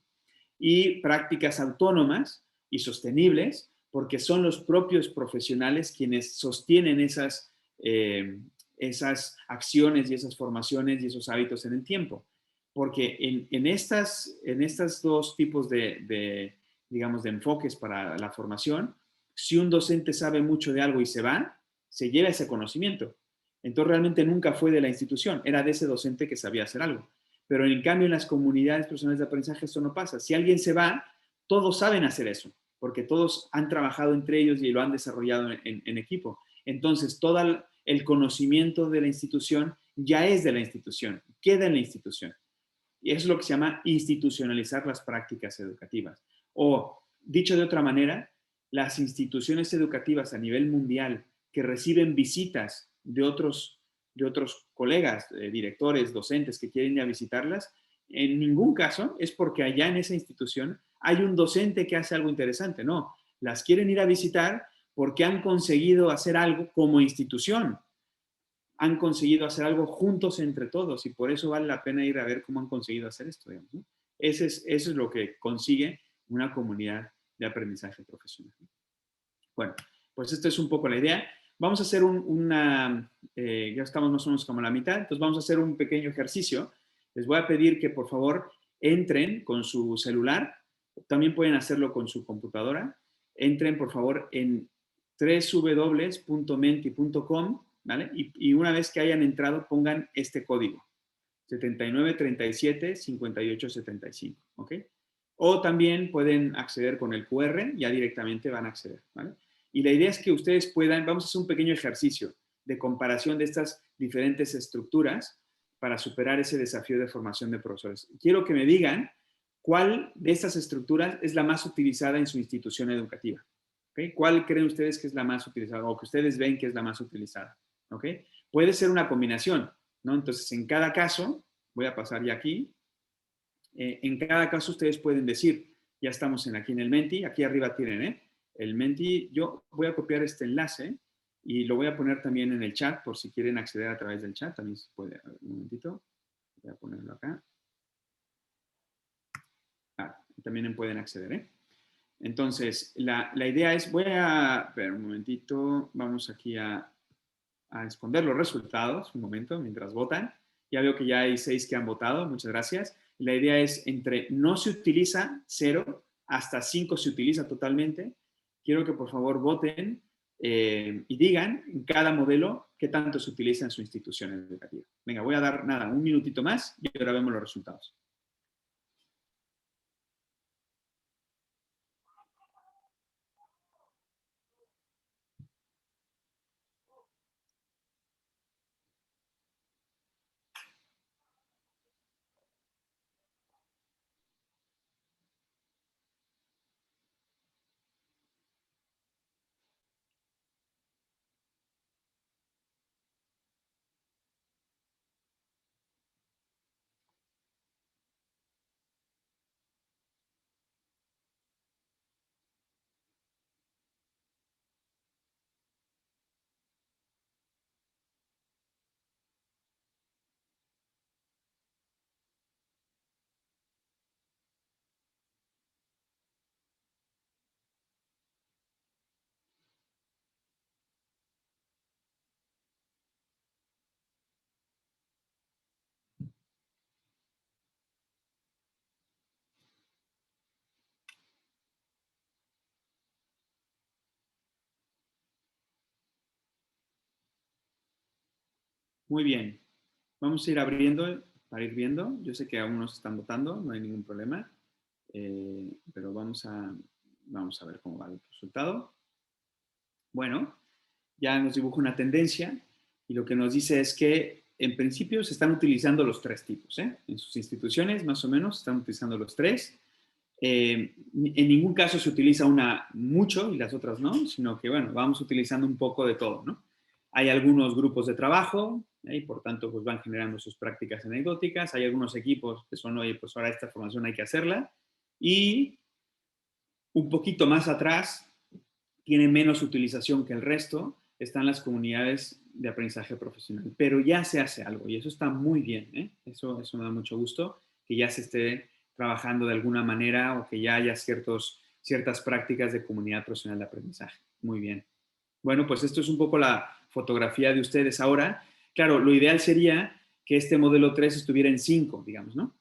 Y prácticas autónomas y sostenibles, porque son los propios profesionales quienes sostienen esas acciones y esas formaciones y esos hábitos en el tiempo. Porque en estas 2 tipos digamos, de enfoques para la formación, si un docente sabe mucho de algo y se va, se lleva ese conocimiento. Entonces realmente nunca fue de la institución, era de ese docente que sabía hacer algo. Pero en cambio en las comunidades profesionales de aprendizaje esto no pasa. Si alguien se va, todos saben hacer eso, porque todos han trabajado entre ellos y lo han desarrollado en equipo. Entonces todo el conocimiento de la institución ya es de la institución, queda en la institución. Y eso es lo que se llama institucionalizar las prácticas educativas. O, dicho de otra manera, las instituciones educativas a nivel mundial que reciben visitas de otros colegas, directores, docentes que quieren ir a visitarlas, en ningún caso es porque allá en esa institución hay un docente que hace algo interesante. No, las quieren ir a visitar porque han conseguido hacer algo como institución. Han conseguido hacer algo juntos entre todos y por eso vale la pena ir a ver cómo han conseguido hacer esto. Digamos, ¿no? Eso es lo que consigue una comunidad de aprendizaje profesional. Bueno, pues esta es un poco la idea. Vamos a hacer ya estamos más o menos como a la mitad, entonces vamos a hacer un pequeño ejercicio. Les voy a pedir que por favor entren con su celular, también pueden hacerlo con su computadora. Entren por favor en www.menti.com, ¿vale? Y una vez que hayan entrado, pongan este código, 7937-5875, ¿ok? O también pueden acceder con el QR, ya directamente van a acceder, ¿vale? Y la idea es que ustedes puedan, vamos a hacer un pequeño ejercicio de comparación de estas diferentes estructuras para superar ese desafío de formación de profesores. Quiero que me digan cuál de estas estructuras es la más utilizada en su institución educativa. ¿Okay? ¿Cuál creen ustedes que es la más utilizada o que ustedes ven que es la más utilizada? ¿Okay? Puede ser una combinación, ¿no? Entonces, en cada caso, voy a pasar ya aquí, en cada caso ustedes pueden decir, ya estamos aquí en el Menti, aquí arriba tienen, el Menti. Yo voy a copiar este enlace y lo voy a poner también en el chat por si quieren acceder a través del chat, también se puede. A ver, un momentito, voy a ponerlo acá. También pueden acceder, Entonces, la idea es, voy a ver un momentito, vamos aquí a esconder los resultados, un momento, mientras votan. Ya veo que ya hay 6 que han votado, muchas gracias. La idea es entre no se utiliza 0 hasta 5 se utiliza totalmente. Quiero que por favor voten y digan en cada modelo qué tanto se utiliza en su institución educativa. Venga, voy a dar nada, un minutito más y ahora vemos los resultados. Muy bien. Vamos a ir abriendo para ir viendo. Yo sé que aún no se están votando, no hay ningún problema. Pero vamos a ver cómo va el resultado. Bueno, ya nos dibuja una tendencia y lo que nos dice es que en principio se están utilizando los 3 tipos. En sus instituciones más o menos se están utilizando los 3. En ningún caso se utiliza una mucho y las otras no, sino que bueno, vamos utilizando un poco de todo, ¿no? Hay algunos grupos de trabajo y por tanto pues van generando sus prácticas anecdóticas. Hay algunos equipos que son, oye, pues ahora esta formación hay que hacerla. Y un poquito más atrás, tiene menos utilización que el resto, están las comunidades de aprendizaje profesional. Pero ya se hace algo y eso está muy bien. Eso me da mucho gusto, que ya se esté trabajando de alguna manera o que ya haya ciertas prácticas de comunidad profesional de aprendizaje. Muy bien. Bueno, pues esto es un poco la fotografía de ustedes ahora. Claro, lo ideal sería que este modelo 3 estuviera en 5, digamos, ¿no?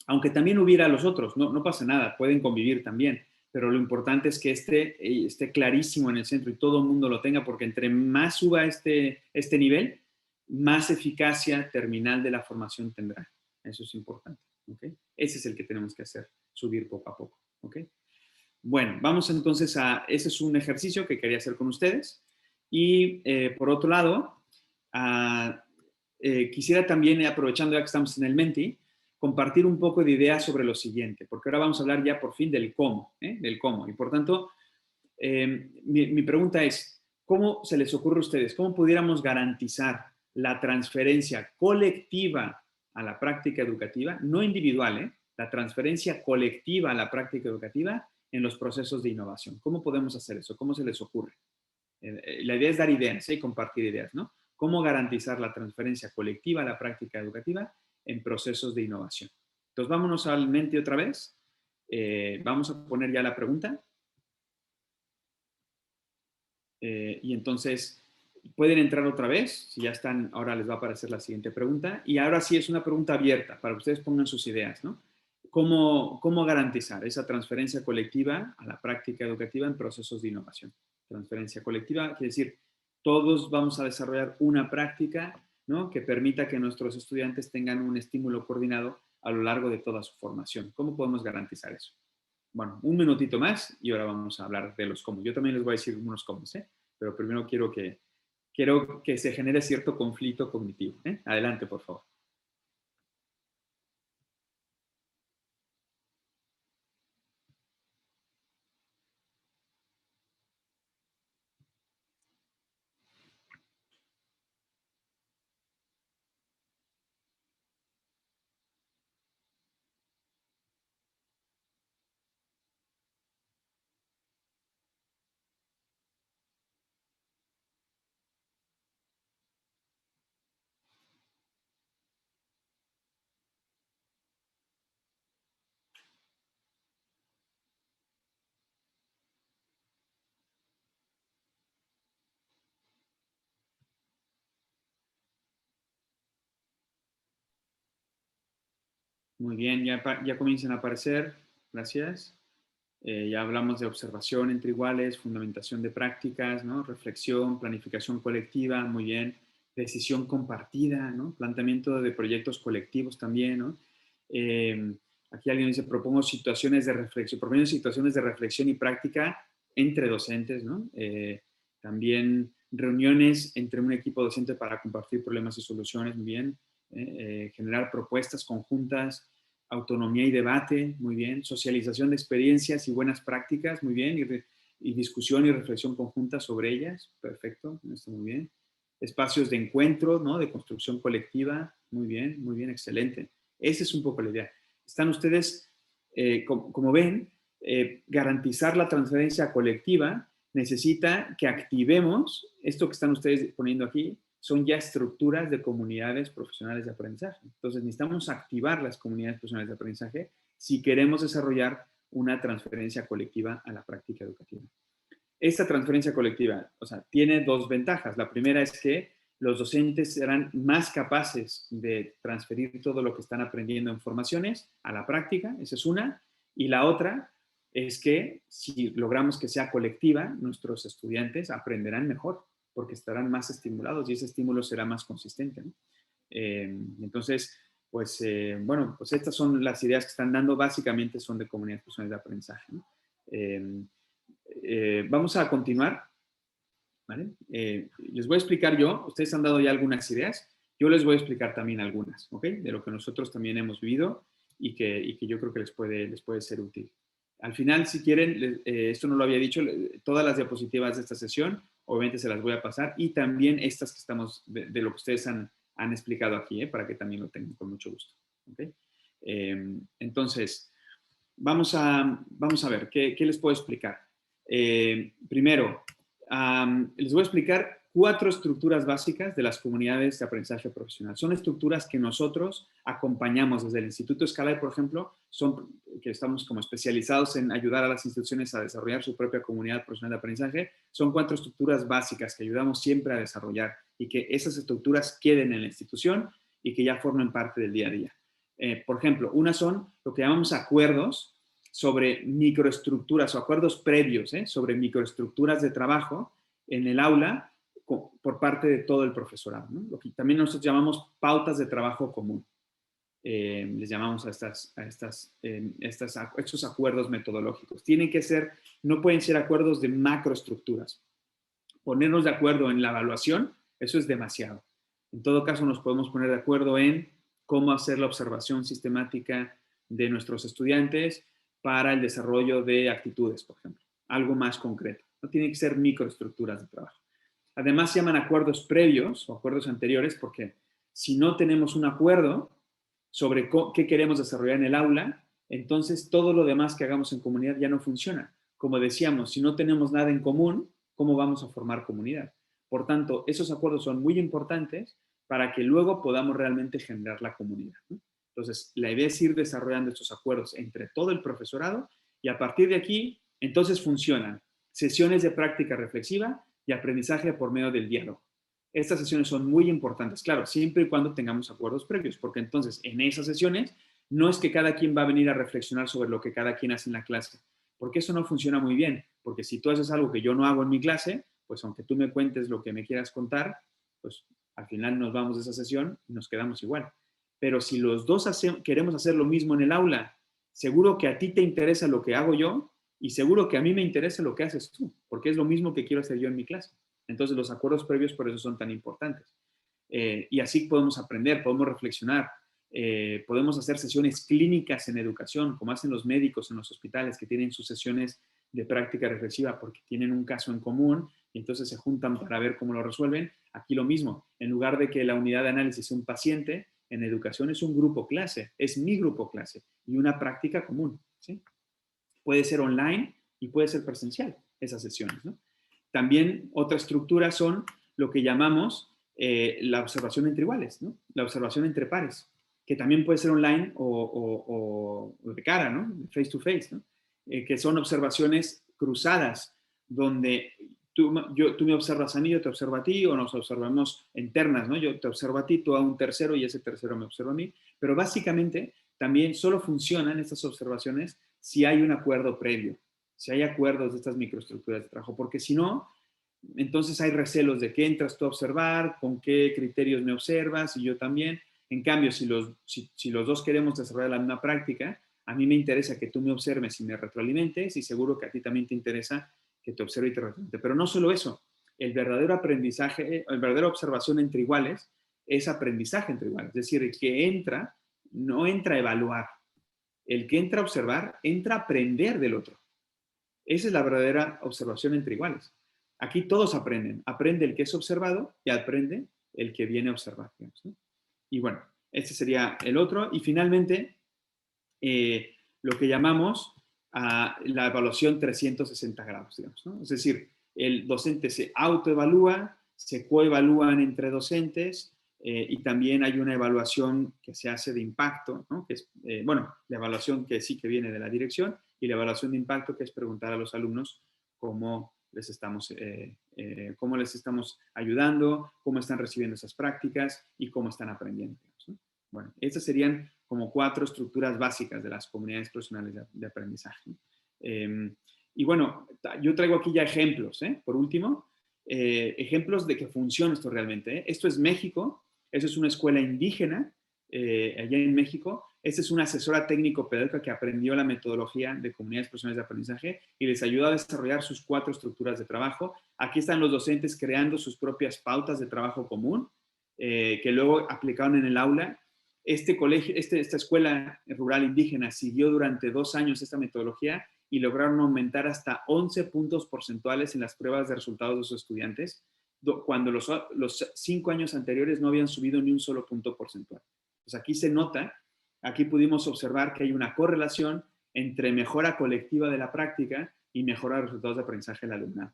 Aunque también hubiera los otros, no pasa nada, pueden convivir también, pero lo importante es que esté clarísimo en el centro y todo el mundo lo tenga, porque entre más suba este nivel, más eficacia terminal de la formación tendrá. Eso es importante, ¿ok? Ese es el que tenemos que hacer, subir poco a poco, ¿ok? Bueno, vamos entonces ese es un ejercicio que quería hacer con ustedes. Y por otro lado, quisiera también, aprovechando ya que estamos en el Menti, compartir un poco de ideas sobre lo siguiente, porque ahora vamos a hablar ya por fin del cómo, del cómo. Y por tanto, mi pregunta es, ¿cómo se les ocurre a ustedes? ¿Cómo pudiéramos garantizar la transferencia colectiva a la práctica educativa, no individual, la transferencia colectiva a la práctica educativa en los procesos de innovación? ¿Cómo podemos hacer eso? ¿Cómo se les ocurre? La idea es dar ideas y compartir ideas, ¿no? ¿Cómo garantizar la transferencia colectiva a la práctica educativa en procesos de innovación? Entonces, vámonos al Menti otra vez. Vamos a poner ya la pregunta. Y entonces, pueden entrar otra vez. Si ya están, ahora les va a aparecer la siguiente pregunta. Y ahora sí es una pregunta abierta para que ustedes pongan sus ideas, ¿no? ¿Cómo garantizar esa transferencia colectiva a la práctica educativa en procesos de innovación? Transferencia colectiva quiere decir, todos vamos a desarrollar una práctica, ¿no?, que permita que nuestros estudiantes tengan un estímulo coordinado a lo largo de toda su formación. ¿Cómo podemos garantizar eso? Bueno, un minutito más y ahora vamos a hablar de los cómo. Yo también les voy a decir unos cómo, pero primero quiero que se genere cierto conflicto cognitivo. Adelante, por favor. Muy bien, ya comienzan a aparecer. Gracias. Ya hablamos de observación entre iguales, fundamentación de prácticas, ¿no? Reflexión, planificación colectiva, muy bien. Decisión compartida, ¿no? Planteamiento de proyectos colectivos también, ¿no? Aquí alguien dice, propongo situaciones de reflexión y práctica entre docentes, ¿no? También reuniones entre un equipo docente para compartir problemas y soluciones, muy bien. Generar propuestas conjuntas, autonomía y debate, muy bien. Socialización de experiencias y buenas prácticas, muy bien. Y discusión y reflexión conjunta sobre ellas, perfecto, está muy bien. Espacios de encuentro, ¿no?, de construcción colectiva, muy bien, excelente. Esa es un poco la idea. Están ustedes, como ven, garantizar la transferencia colectiva necesita que activemos esto que están ustedes poniendo aquí, son ya estructuras de comunidades profesionales de aprendizaje. Entonces, necesitamos activar las comunidades profesionales de aprendizaje si queremos desarrollar una transferencia colectiva a la práctica educativa. Esta transferencia colectiva, tiene dos ventajas. La primera es que los docentes serán más capaces de transferir todo lo que están aprendiendo en formaciones a la práctica, esa es una. Y la otra es que si logramos que sea colectiva, nuestros estudiantes aprenderán mejor porque estarán más estimulados y ese estímulo será más consistente, ¿no? Entonces, pues estas son las ideas que están dando, básicamente son de comunidades profesionales de aprendizaje, ¿no? Vamos a continuar, ¿vale? Les voy a explicar yo, ustedes han dado ya algunas ideas, yo les voy a explicar también algunas, ¿ok? De lo que nosotros también hemos vivido y que yo creo que les puede ser útil. Al final, si quieren, esto no lo había dicho, todas las diapositivas de esta sesión, obviamente se las voy a pasar, y también estas que estamos, de lo que ustedes han explicado aquí, para que también lo tengan con mucho gusto. ¿Okay? Entonces, vamos a ver, ¿qué les puedo explicar? Primero, les voy a explicar 4 estructuras básicas de las comunidades de aprendizaje profesional. Son estructuras que nosotros acompañamos desde el Instituto Scala, por ejemplo, que estamos como especializados en ayudar a las instituciones a desarrollar su propia comunidad profesional de aprendizaje. Son 4 estructuras básicas que ayudamos siempre a desarrollar y que esas estructuras queden en la institución y que ya formen parte del día a día. Por ejemplo, unas son lo que llamamos acuerdos sobre microestructuras o acuerdos previos sobre microestructuras de trabajo en el aula por parte de todo el profesorado, ¿no? Lo que también nosotros llamamos pautas de trabajo común. Les llamamos a estos acuerdos metodológicos. No pueden ser acuerdos de macroestructuras. Ponernos de acuerdo en la evaluación, eso es demasiado. En todo caso, nos podemos poner de acuerdo en cómo hacer la observación sistemática de nuestros estudiantes para el desarrollo de actitudes, por ejemplo. Algo más concreto. No tienen que ser microestructuras de trabajo. Además, se llaman acuerdos previos o acuerdos anteriores porque si no tenemos un acuerdo sobre qué queremos desarrollar en el aula, entonces todo lo demás que hagamos en comunidad ya no funciona. Como decíamos, si no tenemos nada en común, ¿cómo vamos a formar comunidad? Por tanto, esos acuerdos son muy importantes para que luego podamos realmente generar la comunidad, ¿no? Entonces, la idea es ir desarrollando estos acuerdos entre todo el profesorado y a partir de aquí, entonces funcionan sesiones de práctica reflexiva y aprendizaje por medio del diálogo. Estas sesiones son muy importantes, claro, siempre y cuando tengamos acuerdos previos, porque entonces en esas sesiones no es que cada quien va a venir a reflexionar sobre lo que cada quien hace en la clase, porque eso no funciona muy bien, porque si tú haces algo que yo no hago en mi clase, pues aunque tú me cuentes lo que me quieras contar, pues al final nos vamos de esa sesión y nos quedamos igual. Pero si los dos queremos hacer lo mismo en el aula, seguro que a ti te interesa lo que hago yo y seguro que a mí me interesa lo que haces tú, porque es lo mismo que quiero hacer yo en mi clase. Entonces los acuerdos previos por eso son tan importantes. Y así podemos aprender, podemos reflexionar, podemos hacer sesiones clínicas en educación, como hacen los médicos en los hospitales que tienen sus sesiones de práctica reflexiva porque tienen un caso en común y entonces se juntan para ver cómo lo resuelven. Aquí lo mismo, en lugar de que la unidad de análisis sea un paciente, en educación es un grupo clase, es mi grupo clase y una práctica común, ¿sí? Puede ser online y puede ser presencial esas sesiones, ¿no? También otra estructura son lo que llamamos la observación entre iguales, ¿no? La observación entre pares, que también puede ser online o de cara, ¿no? Face to face, ¿no? Que son observaciones cruzadas, donde tú me observas a mí, yo te observo a ti, o nos observamos internas, ¿no? Yo te observo a ti, tú a un tercero y ese tercero me observa a mí, pero básicamente también solo funcionan estas observaciones si hay un acuerdo previo, si hay acuerdos de estas microestructuras de trabajo, porque si no, entonces hay recelos de qué entras tú a observar, con qué criterios me observas y yo también. En cambio, si los dos queremos desarrollar la misma práctica, a mí me interesa que tú me observes y me retroalimentes y seguro que a ti también te interesa que te observe y te retroalimente. Pero no solo eso, el verdadero aprendizaje, la verdadera observación entre iguales es aprendizaje entre iguales. Es decir, el que entra no entra a evaluar, el que entra a observar entra a aprender del otro. Esa es la verdadera observación entre iguales. Aquí todos aprenden. Aprende el que es observado y aprende el que viene a observar, digamos, ¿no? Y bueno, este sería el otro. Y finalmente, lo que llamamos la evaluación 360 grados, digamos, ¿no? Es decir, el docente se autoevalúa, se coevalúan entre docentes y también hay una evaluación que se hace de impacto, ¿no? Que es, bueno, la evaluación que sí que viene de la dirección y la evaluación de impacto que es preguntar a los alumnos cómo les estamos ayudando, cómo están recibiendo esas prácticas y cómo están aprendiendo, digamos, ¿no? Bueno, estas serían como 4 estructuras básicas de las comunidades profesionales de aprendizaje. Y bueno, yo traigo aquí ya ejemplos, por último, ejemplos de que funciona esto realmente. Esto es México, eso es una escuela indígena allá en México. Esta es una asesora técnico-pedagógica que aprendió la metodología de comunidades profesionales de aprendizaje y les ayudó a desarrollar sus 4 estructuras de trabajo. Aquí están los docentes creando sus propias pautas de trabajo común que luego aplicaron en el aula. Esta escuela rural indígena siguió durante 2 años esta metodología y lograron aumentar hasta 11 puntos porcentuales en las pruebas de resultados de sus estudiantes, cuando los 5 años anteriores no habían subido ni un solo punto porcentual. Pues aquí se nota, aquí pudimos observar que hay una correlación entre mejora colectiva de la práctica y mejora de resultados de aprendizaje del alumnado.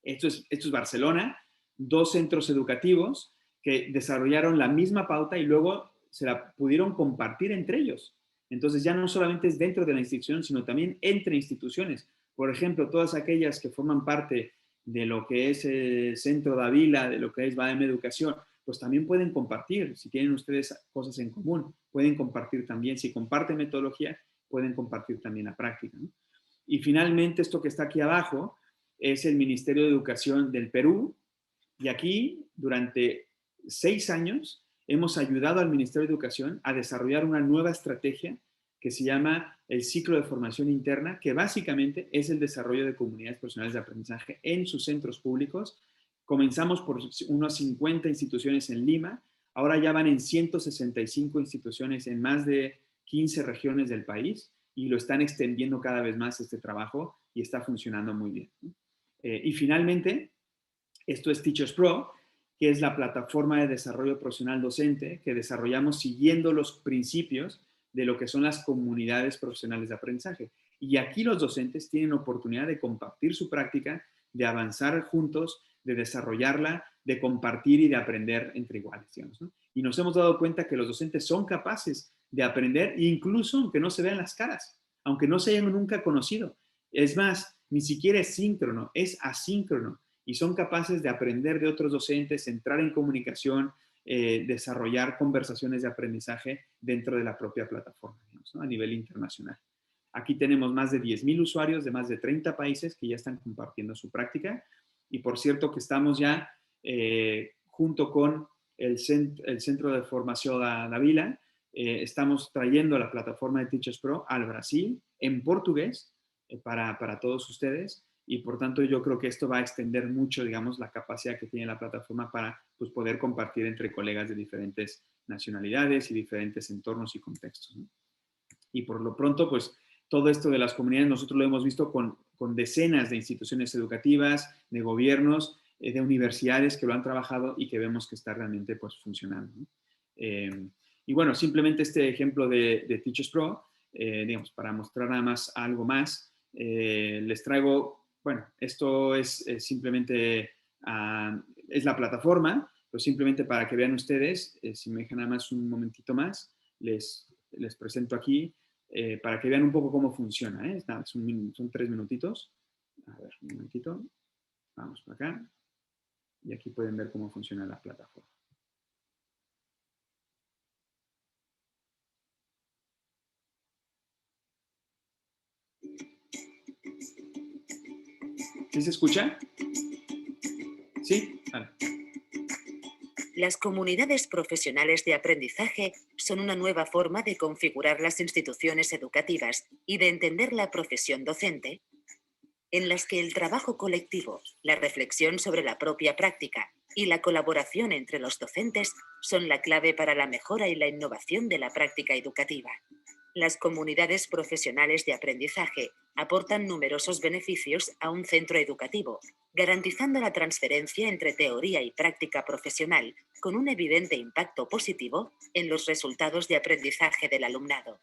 Esto es Barcelona, 2 centros educativos que desarrollaron la misma pauta y luego se la pudieron compartir entre ellos. Entonces ya no solamente es dentro de la institución, sino también entre instituciones. Por ejemplo, todas aquellas que forman parte de lo que es Centro Dávila, de lo que es BADEM Educación, pues también pueden compartir. Si tienen ustedes cosas en común, pueden compartir también. Si comparten metodología, pueden compartir también la práctica, ¿no? Y finalmente, esto que está aquí abajo es el Ministerio de Educación del Perú. Y aquí, durante 6 años, hemos ayudado al Ministerio de Educación a desarrollar una nueva estrategia que se llama el ciclo de formación interna, que básicamente es el desarrollo de comunidades profesionales de aprendizaje en sus centros públicos Comenzamos por unas 50 instituciones en Lima, ahora ya van en 165 instituciones en más de 15 regiones del país y lo están extendiendo cada vez más este trabajo y está funcionando muy bien. Y finalmente, esto es Teachers Pro, que es la plataforma de desarrollo profesional docente que desarrollamos siguiendo los principios de lo que son las comunidades profesionales de aprendizaje. Y aquí los docentes tienen oportunidad de compartir su práctica, de avanzar juntos, de desarrollarla, de compartir y de aprender entre iguales, digamos, ¿no? Y nos hemos dado cuenta que los docentes son capaces de aprender, incluso aunque no se vean las caras, aunque no se hayan nunca conocido. Es más, ni siquiera es síncrono, es asíncrono. Y son capaces de aprender de otros docentes, entrar en comunicación, desarrollar conversaciones de aprendizaje dentro de la propia plataforma, digamos, ¿no? A nivel internacional. Aquí tenemos más de 10,000 usuarios de más de 30 países que ya están compartiendo su práctica. Y por cierto que estamos ya junto con el Centro de Formación da Vila, estamos trayendo la plataforma de Teachers Pro al Brasil en portugués para todos ustedes. Y por tanto yo creo que esto va a extender mucho, digamos, la capacidad que tiene la plataforma para pues, poder compartir entre colegas de diferentes nacionalidades y diferentes entornos y contextos, ¿no? Y por lo pronto, pues todo esto de las comunidades nosotros lo hemos visto con decenas de instituciones educativas, de gobiernos, de universidades que lo han trabajado y que vemos que está realmente pues funcionando, ¿no? Y bueno, simplemente este ejemplo de Teachers Pro, digamos, para mostrar nada más algo más, les traigo, bueno, esto es simplemente, es la plataforma, pero simplemente para que vean ustedes, si me dejan nada más un momentito más, les presento aquí para que vean un poco cómo funciona, ¿eh? Nada, son 3 minutitos. A ver, un momentito. Vamos por acá. Y aquí pueden ver cómo funciona la plataforma. ¿Sí se escucha? ¿Sí? Vale. Las comunidades profesionales de aprendizaje son una nueva forma de configurar las instituciones educativas y de entender la profesión docente, en las que el trabajo colectivo, la reflexión sobre la propia práctica y la colaboración entre los docentes son la clave para la mejora y la innovación de la práctica educativa. Las comunidades profesionales de aprendizaje aportan numerosos beneficios a un centro educativo, garantizando la transferencia entre teoría y práctica profesional, con un evidente impacto positivo en los resultados de aprendizaje del alumnado.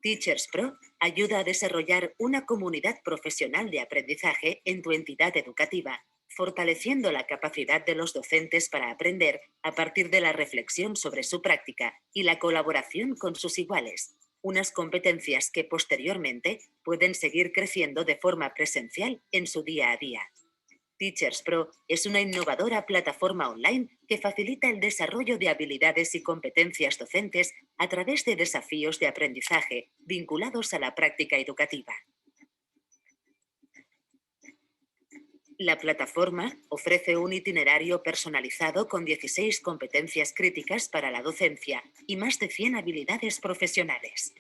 Teachers Pro ayuda a desarrollar una comunidad profesional de aprendizaje en tu entidad educativa, fortaleciendo la capacidad de los docentes para aprender a partir de la reflexión sobre su práctica y la colaboración con sus iguales, unas competencias que posteriormente pueden seguir creciendo de forma presencial en su día a día. Teachers Pro es una innovadora plataforma online que facilita el desarrollo de habilidades y competencias docentes a través de desafíos de aprendizaje vinculados a la práctica educativa. La plataforma ofrece un itinerario personalizado con 16 competencias críticas para la docencia y más de 100 habilidades profesionales.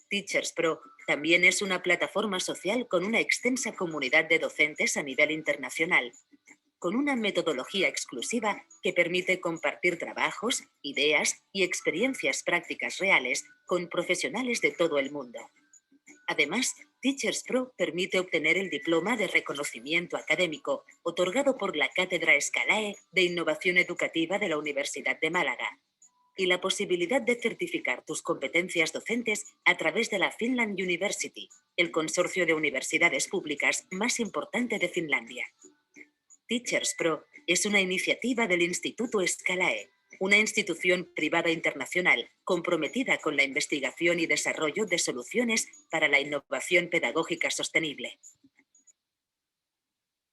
Teachers Pro también es una plataforma social con una extensa comunidad de docentes a nivel internacional, con una metodología exclusiva que permite compartir trabajos, ideas y experiencias prácticas reales con profesionales de todo el mundo. Además, Teachers Pro permite obtener el diploma de reconocimiento académico otorgado por la Cátedra Scalae de Innovación Educativa de la Universidad de Málaga y la posibilidad de certificar tus competencias docentes a través de la Finland University, el consorcio de universidades públicas más importante de Finlandia. Teachers Pro es una iniciativa del Instituto Scalae, una institución privada internacional comprometida con la investigación y desarrollo de soluciones para la innovación pedagógica sostenible.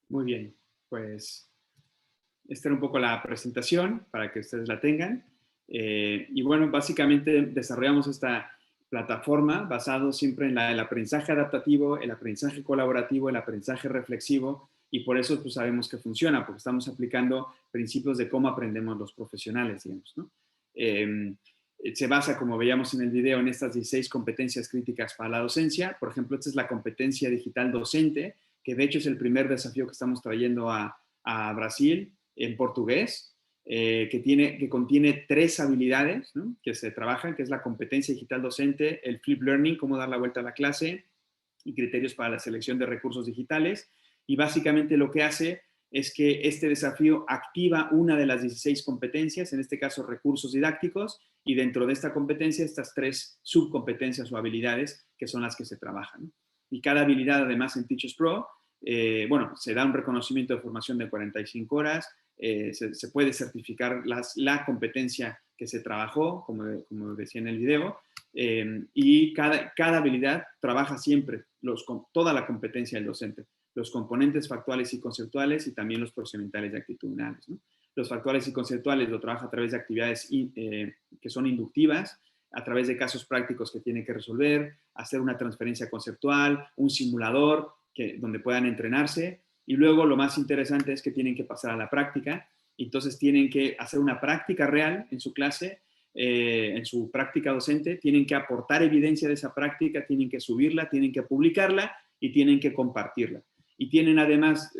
Muy bien, pues esta era un poco la presentación para que ustedes la tengan. Y bueno, básicamente desarrollamos esta plataforma basado siempre en el aprendizaje adaptativo, el aprendizaje colaborativo, el aprendizaje reflexivo, y por eso pues, sabemos que funciona, porque estamos aplicando principios de cómo aprendemos los profesionales, digamos, ¿no? Se basa, como veíamos en el video, en estas 16 competencias críticas para la docencia. Por ejemplo, esta es la competencia digital docente, que de hecho es el primer desafío que estamos trayendo a a Brasil en portugués, que contiene 3 habilidades, ¿no?, que se trabajan, que es la competencia digital docente, el flip learning, cómo dar la vuelta a la clase, y criterios para la selección de recursos digitales. Y básicamente lo que hace es que este desafío activa una de las 16 competencias, en este caso recursos didácticos, y dentro de esta competencia estas 3 subcompetencias o habilidades que son las que se trabajan, ¿no? Y cada habilidad, además, en Teachers Pro, bueno, se da un reconocimiento de formación de 45 horas, se puede certificar la competencia que se trabajó, como decía en el video, y cada habilidad trabaja siempre toda la competencia del docente, los componentes factuales y conceptuales y también los procedimentales y actitudinales, ¿no? Los factuales y conceptuales lo trabaja a través de actividades que son inductivas, a través de casos prácticos que tiene que resolver, hacer una transferencia conceptual, un simulador donde puedan entrenarse, y luego lo más interesante es que tienen que pasar a la práctica. Entonces tienen que hacer una práctica real en su clase, en su práctica docente, tienen que aportar evidencia de esa práctica, tienen que subirla, tienen que publicarla y tienen que compartirla. Y tienen además,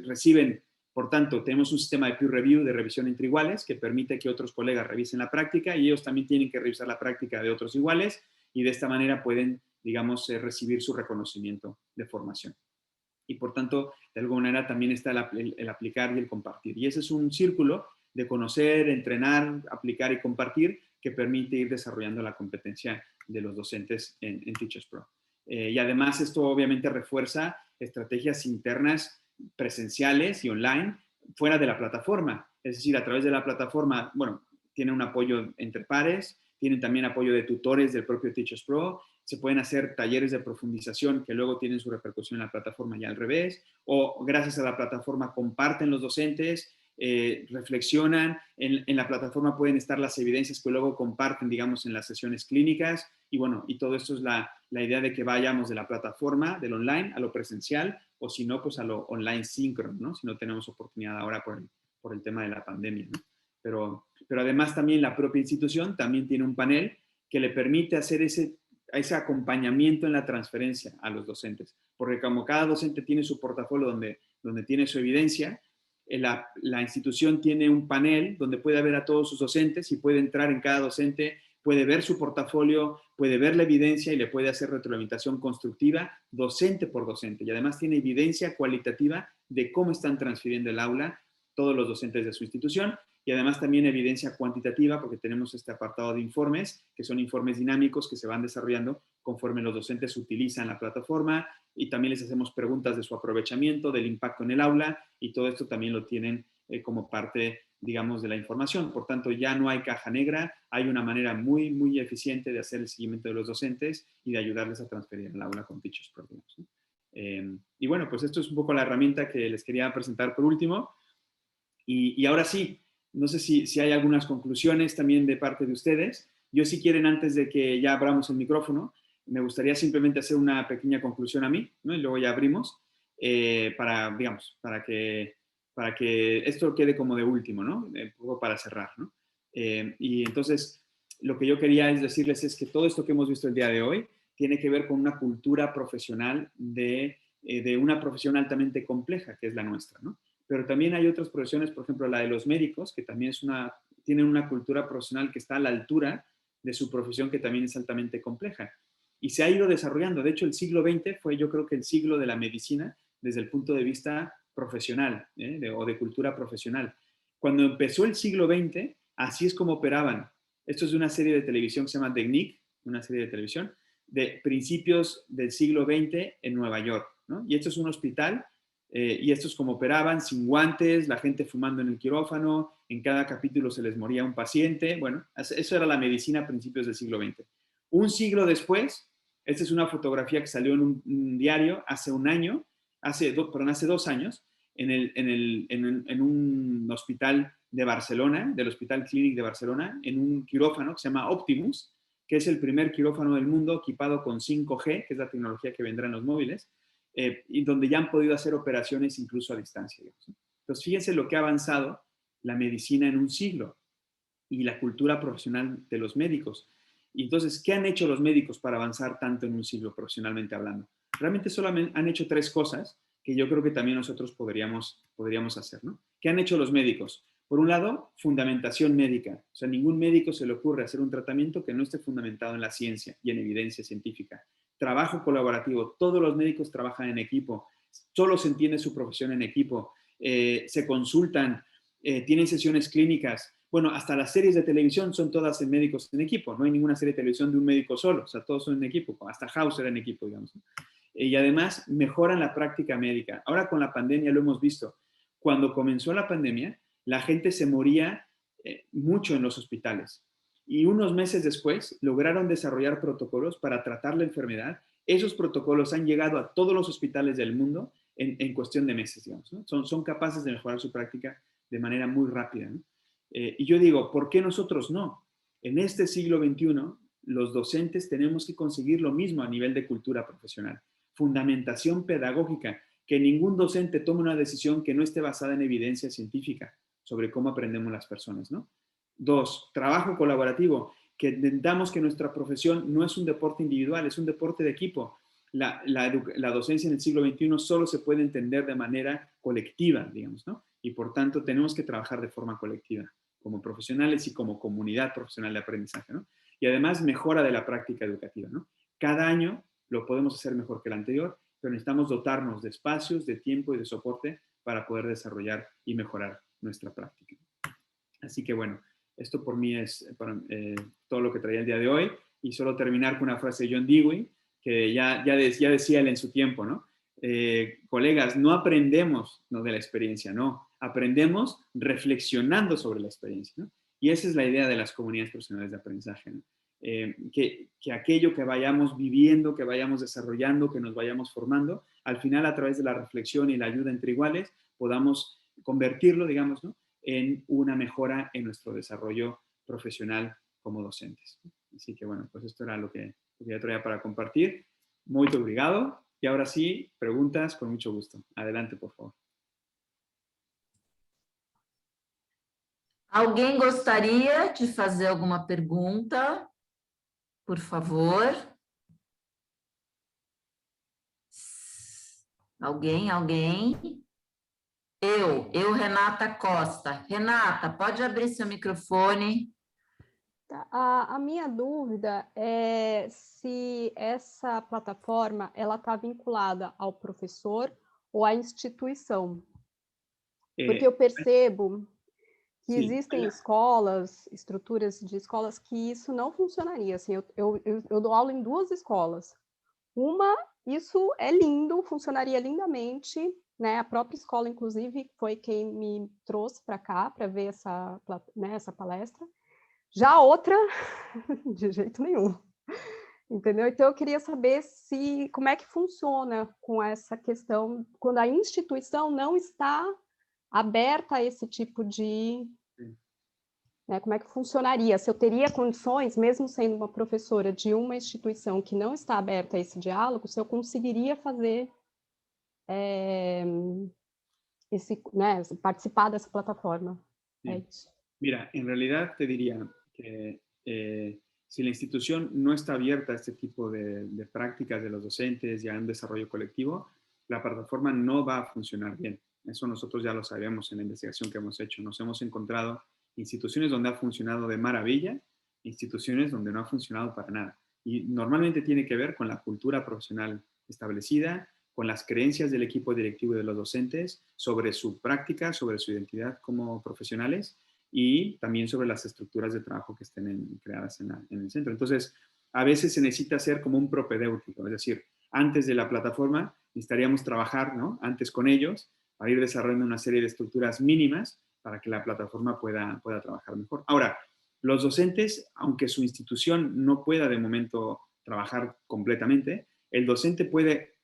por tanto, tenemos un sistema de peer review, de revisión entre iguales, que permite que otros colegas revisen la práctica y ellos también tienen que revisar la práctica de otros iguales, y de esta manera pueden, digamos, recibir su reconocimiento de formación. Y por tanto, de alguna manera también está el aplicar y el compartir. Y ese es un círculo de conocer, entrenar, aplicar y compartir que permite ir desarrollando la competencia de los docentes en Teachers Pro. Y además esto obviamente refuerza estrategias internas presenciales y online fuera de la plataforma. Es decir, a través de la plataforma, bueno, tiene un apoyo entre pares, tienen también apoyo de tutores del propio Teachers Pro, se pueden hacer talleres de profundización que luego tienen su repercusión en la plataforma y al revés, o gracias a la plataforma comparten los docentes, reflexionan, en la plataforma pueden estar las evidencias que luego comparten, digamos, en las sesiones clínicas, y bueno, y todo esto es la idea de que vayamos de la plataforma, del online, a lo presencial, o si no, pues a lo online síncrono, ¿no? Si no tenemos oportunidad ahora por el tema de la pandemia, ¿no? Pero además también la propia institución también tiene un panel que le permite hacer ese acompañamiento en la transferencia a los docentes, porque como cada docente tiene su portafolio donde tiene su evidencia, la institución tiene un panel donde puede ver a todos sus docentes y puede entrar en cada docente, puede ver su portafolio, puede ver la evidencia y le puede hacer retroalimentación constructiva docente por docente, y además tiene evidencia cualitativa de cómo están transfiriendo el aula todos los docentes de su institución, y además también evidencia cuantitativa, porque tenemos este apartado de informes, que son informes dinámicos que se van desarrollando conforme los docentes utilizan la plataforma, y también les hacemos preguntas de su aprovechamiento, del impacto en el aula, y todo esto también lo tienen como parte, digamos, de la información. Por tanto, ya no hay caja negra, hay una manera muy, muy eficiente de hacer el seguimiento de los docentes y de ayudarles a transferir el aula con Teachers Pro, ¿no? Y bueno, pues esto es un poco la herramienta que les quería presentar por último. Y ahora sí, no sé si hay algunas conclusiones también de parte de ustedes. Yo, si quieren, antes de que ya abramos el micrófono, me gustaría simplemente hacer una pequeña conclusión a mí, ¿no? Y luego ya abrimos, para que esto quede como de último, ¿no? Un poco para cerrar, ¿no? Y entonces, lo que yo quería decirles es que todo esto que hemos visto el día de hoy tiene que ver con una cultura profesional de una profesión altamente compleja, que es la nuestra, ¿no? Pero también hay otras profesiones, por ejemplo, la de los médicos, que también tienen una cultura profesional que está a la altura de su profesión, que también es altamente compleja. Y se ha ido desarrollando. De hecho, el siglo XX fue, yo creo, que el siglo de la medicina desde el punto de vista profesional, o de cultura profesional. Cuando empezó el siglo XX, así es como operaban. Esto es de una serie de televisión que se llama The Knick, una serie de televisión, de principios del siglo XX en Nueva York, ¿no? Y esto es un hospital, y esto es como operaban, sin guantes, la gente fumando en el quirófano, en cada capítulo se les moría un paciente. Bueno, eso era la medicina a principios del siglo XX. Un siglo después, esta es una fotografía que salió en un diario hace un año, hace 2 años, en un hospital de Barcelona, del Hospital Clínic de Barcelona, en un quirófano que se llama Optimus, que es el primer quirófano del mundo equipado con 5G, que es la tecnología que vendrá en los móviles, y donde ya han podido hacer operaciones incluso a distancia, digamos, ¿no? Entonces, fíjense lo que ha avanzado la medicina en un siglo y la cultura profesional de los médicos. Y entonces, ¿qué han hecho los médicos para avanzar tanto en un siglo profesionalmente hablando? Realmente solo han hecho 3 cosas que yo creo que también nosotros podríamos hacer, ¿no? ¿Qué han hecho los médicos? Por un lado, fundamentación médica. O sea, ningún médico se le ocurre hacer un tratamiento que no esté fundamentado en la ciencia y en evidencia científica. Trabajo colaborativo. Todos los médicos trabajan en equipo. Solo se entiende su profesión en equipo. Se consultan, tienen sesiones clínicas. Bueno, hasta las series de televisión son todas en médicos en equipo. No hay ninguna serie de televisión de un médico solo. O sea, todos son en equipo. Hasta House era en equipo, digamos. Y además mejoran la práctica médica. Ahora con la pandemia lo hemos visto. Cuando comenzó la pandemia, la gente se moría mucho en los hospitales. Y unos meses después lograron desarrollar protocolos para tratar la enfermedad. Esos protocolos han llegado a todos los hospitales del mundo en cuestión de meses, digamos, ¿no? Son capaces de mejorar su práctica de manera muy rápida, ¿no? Y yo digo, ¿por qué nosotros no? En este siglo XXI, los docentes tenemos que conseguir lo mismo a nivel de cultura profesional. Fundamentación pedagógica, que ningún docente tome una decisión que no esté basada en evidencia científica sobre cómo aprendemos las personas, ¿no? 2, trabajo colaborativo, que entendamos que nuestra profesión no es un deporte individual, es un deporte de equipo. La docencia en el siglo XXI solo se puede entender de manera colectiva, digamos, ¿no? Y por tanto tenemos que trabajar de forma colectiva, como profesionales y como comunidad profesional de aprendizaje, ¿no? Y además mejora de la práctica educativa, ¿no? Cada año lo podemos hacer mejor que el anterior, pero necesitamos dotarnos de espacios, de tiempo y de soporte para poder desarrollar y mejorar nuestra práctica. Así que bueno, esto por mí es todo lo que traía el día de hoy. Y solo terminar con una frase de John Dewey, que ya decía él en su tiempo, ¿no? Colegas, no aprendemos de la experiencia, no. Aprendemos reflexionando sobre la experiencia, ¿no? Y esa es la idea de las comunidades profesionales de aprendizaje, ¿no? Que aquello que vayamos viviendo, que vayamos desarrollando, que nos vayamos formando, al final a través de la reflexión y la ayuda entre iguales, podamos convertirlo, digamos, ¿no?, en una mejora en nuestro desarrollo profesional como docentes. Así que bueno, pues esto era lo que yo traía para compartir. Muy obrigado. Y ahora sí, preguntas con mucho gusto. Adelante, por favor. Alguém gostaria de fazer alguma pergunta? Por favor. Alguém? Eu, Renata Costa. Renata, pode abrir seu microfone. A minha dúvida é se essa plataforma ela está vinculada ao professor ou à instituição. Porque eu percebo que existem escolas, estruturas de escolas que isso não funcionaria. Assim, eu dou aula em 2 escolas. Uma, isso é lindo, funcionaria lindamente, né? A própria escola, inclusive, foi quem me trouxe para cá para ver essa palestra. Já a outra, de jeito nenhum. Entendeu? Então, eu queria saber como é que funciona com essa questão, quando a instituição não está aberta a esse tipo de... Né, como é que funcionaria? Se eu teria condições, mesmo sendo uma professora de uma instituição que não está aberta a esse diálogo, se eu conseguiria fazer participar dessa plataforma. É isso. Mira, en realidad te diría que si la institución no está abierta a este tipo de prácticas de los docentes y a un desarrollo colectivo, la plataforma no va a funcionar bien. Eso nosotros ya lo sabemos en la investigación que hemos hecho. Nos hemos encontrado instituciones donde ha funcionado de maravilla, instituciones donde no ha funcionado para nada. Y normalmente tiene que ver con la cultura profesional establecida, con las creencias del equipo directivo y de los docentes sobre su práctica, sobre su identidad como profesionales y también sobre las estructuras de trabajo que estén creadas en el centro. Entonces, a veces se necesita hacer como un propedéutico, es decir, antes de la plataforma necesitaríamos trabajar, ¿no?, antes con ellos para ir desarrollando una serie de estructuras mínimas para que la plataforma pueda trabajar mejor. Ahora, los docentes, aunque su institución no pueda de momento trabajar completamente, el docente puede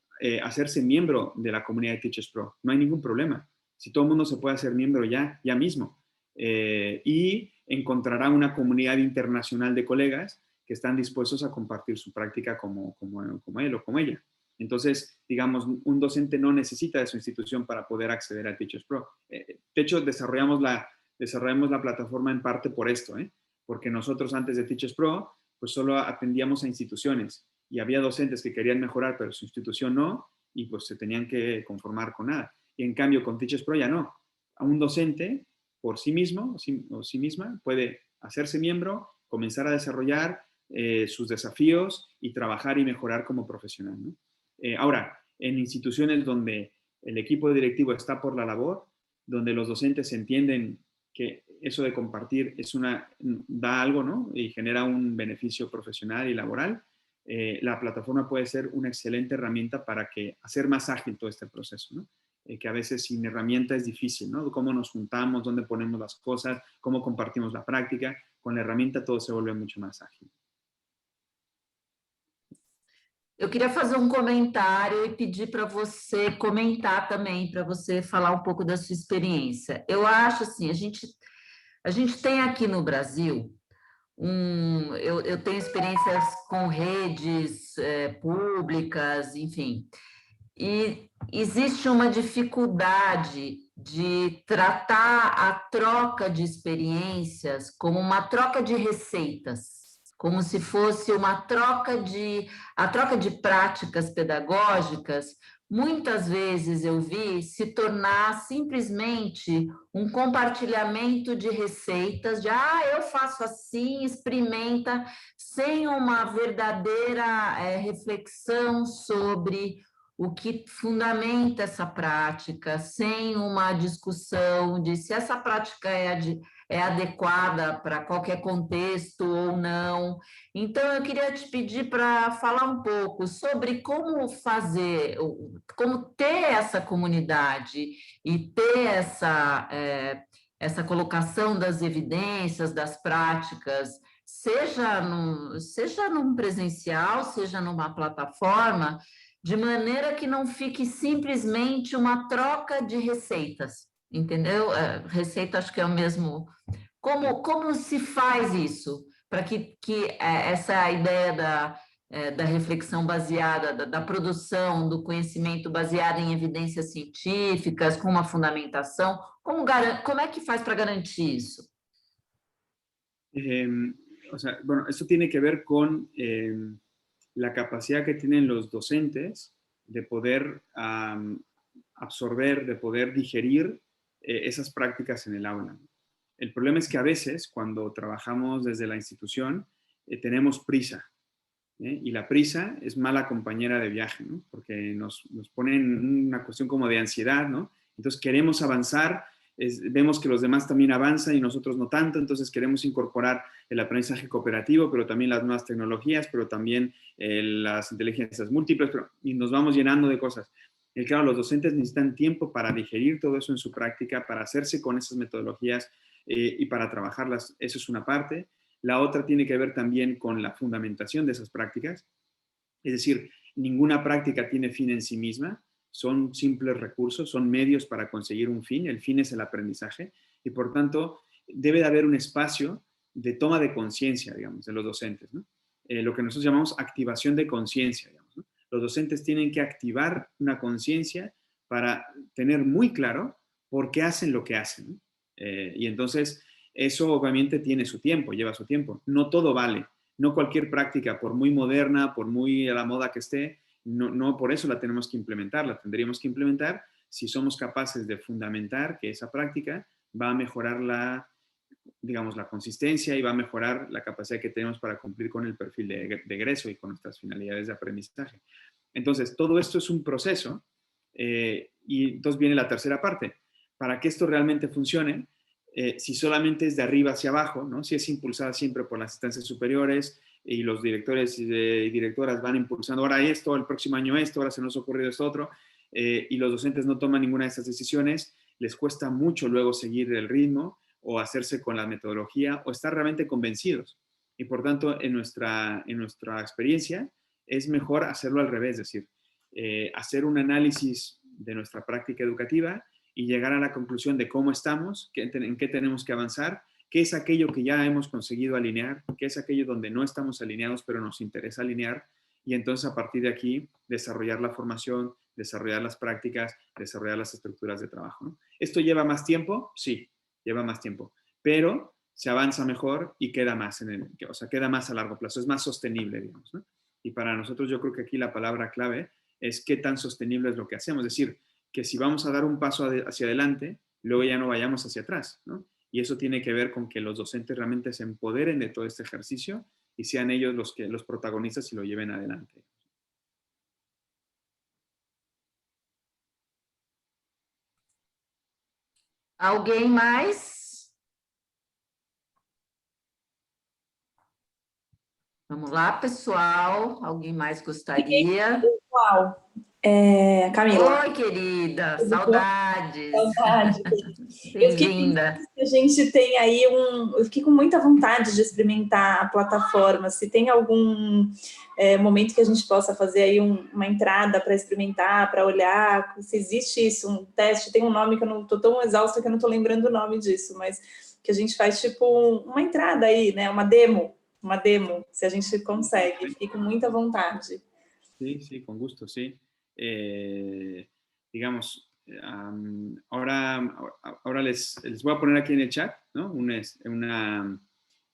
hacerse miembro de la comunidad de Teachers Pro. No hay ningún problema. Si todo el mundo se puede hacer miembro ya mismo. Y encontrará una comunidad internacional de colegas que están dispuestos a compartir su práctica como él o como ella. Entonces, digamos, un docente no necesita de su institución para poder acceder a Teachers Pro. De hecho, desarrollamos la plataforma en parte por esto, porque nosotros antes de Teachers Pro, pues solo atendíamos a instituciones y había docentes que querían mejorar, pero su institución no, y pues se tenían que conformar con nada. Y en cambio, con Teachers Pro ya no. a un docente por sí mismo o sí misma puede hacerse miembro, comenzar a desarrollar sus desafíos y trabajar y mejorar como profesional, ¿no? Ahora, en instituciones donde el equipo directivo está por la labor, donde los docentes entienden que eso de compartir da algo, ¿no? Y genera un beneficio profesional y laboral, la plataforma puede ser una excelente herramienta para hacer más ágil todo este proceso, ¿no? Que a veces sin herramienta es difícil, ¿no? Cómo nos juntamos, dónde ponemos las cosas, cómo compartimos la práctica. Con la herramienta todo se vuelve mucho más ágil. Eu queria fazer um comentário e pedir para você comentar também, para você falar um pouco da sua experiência. Eu acho assim, a gente tem aqui no Brasil, eu tenho experiências com redes públicas, enfim, e existe uma dificuldade de tratar a troca de experiências como uma troca de receitas, como se fosse a troca de práticas pedagógicas. Muitas vezes eu vi se tornar simplesmente um compartilhamento de receitas, eu faço assim, experimenta, sem uma verdadeira reflexão sobre o que fundamenta essa prática, sem uma discussão de se essa prática é adequada para qualquer contexto ou não. Então, eu queria te pedir para falar um pouco sobre como fazer, como ter essa comunidade e ter essa colocação das evidências, das práticas, seja num presencial, seja numa plataforma, de maneira que não fique simplesmente uma troca de receitas, entendeu? Receita acho que é o mesmo. Como se faz isso para que essa ideia da reflexão baseada, da produção do conhecimento baseada em evidências científicas, com uma fundamentação, como é que faz para garantir isso? Bueno, esto tiene que ver con la capacidad que tienen los docentes de poder absorber, de poder digerir esas prácticas en el aula. El problema es que a veces, cuando trabajamos desde la institución, tenemos prisa, y la prisa es mala compañera de viaje, ¿no? Porque nos pone en una cuestión como de ansiedad, ¿no? Entonces queremos avanzar, vemos que los demás también avanzan y nosotros no tanto, entonces queremos incorporar el aprendizaje cooperativo, pero también las nuevas tecnologías, pero también las inteligencias múltiples, y nos vamos llenando de cosas. Y claro, los docentes necesitan tiempo para digerir todo eso en su práctica, para hacerse con esas metodologías y para trabajarlas. Eso es una parte. La otra tiene que ver también con la fundamentación de esas prácticas. Es decir, ninguna práctica tiene fin en sí misma. Son simples recursos, son medios para conseguir un fin. El fin es el aprendizaje y, por tanto, debe de haber un espacio de toma de conciencia, digamos, de los docentes, ¿no? Lo que nosotros llamamos activación de conciencia, digamos, ¿no? Los docentes tienen que activar una conciencia para tener muy claro por qué hacen lo que hacen, ¿no? Y entonces, eso obviamente tiene su tiempo, lleva su tiempo. No todo vale. No cualquier práctica, por muy moderna, por muy a la moda que esté, no por eso la tenemos que implementar. La tendríamos que implementar si somos capaces de fundamentar que esa práctica va a mejorar la consistencia y va a mejorar la capacidad que tenemos para cumplir con el perfil de egreso y con nuestras finalidades de aprendizaje. Entonces, todo esto es un proceso y entonces viene la tercera parte. Para que esto realmente funcione, si solamente es de arriba hacia abajo, ¿no? Si es impulsada siempre por las instancias superiores y los directores y directoras van impulsando ahora esto, el próximo año esto, ahora se nos ha ocurrido esto otro, y los docentes no toman ninguna de estas decisiones, les cuesta mucho luego seguir el ritmo o hacerse con la metodología o estar realmente convencidos. Y por tanto, en nuestra experiencia, es mejor hacerlo al revés, es decir, hacer un análisis de nuestra práctica educativa y llegar a la conclusión de cómo estamos, en qué tenemos que avanzar, qué es aquello que ya hemos conseguido alinear, qué es aquello donde no estamos alineados pero nos interesa alinear, y entonces a partir de aquí desarrollar la formación, desarrollar las prácticas, desarrollar las estructuras de trabajo, ¿no? ¿Esto lleva más tiempo? Sí, lleva más tiempo, pero se avanza mejor y queda más queda más a largo plazo, es más sostenible, digamos, ¿no? Y para nosotros yo creo que aquí la palabra clave es qué tan sostenible es lo que hacemos, es decir, que si vamos a dar un paso hacia adelante, luego ya no vayamos hacia atrás, ¿no? Y eso tiene que ver con que los docentes realmente se empoderen de todo este ejercicio y sean ellos los protagonistas y lo lleven adelante. Alguém mais? Vamos lá, pessoal. Alguém mais gostaria? Pessoal, Camila, Oi, querida. tudo bom? Saudades. Saudade. Eu fiquei Bem-vinda. feliz que a gente tem aí eu fiquei com muita vontade de experimentar a plataforma. Se tem algum momento que a gente possa fazer aí uma entrada para experimentar, para olhar, se existe isso, um teste, tem um nome que eu não estou tão exausta que eu não estou lembrando o nome disso, mas que a gente faz tipo uma entrada aí, né? Uma demo, se a gente consegue. Fiquei com muita vontade. Sí, sí, con gusto, sí. Digamos, ahora les voy a poner aquí en el chat, ¿no?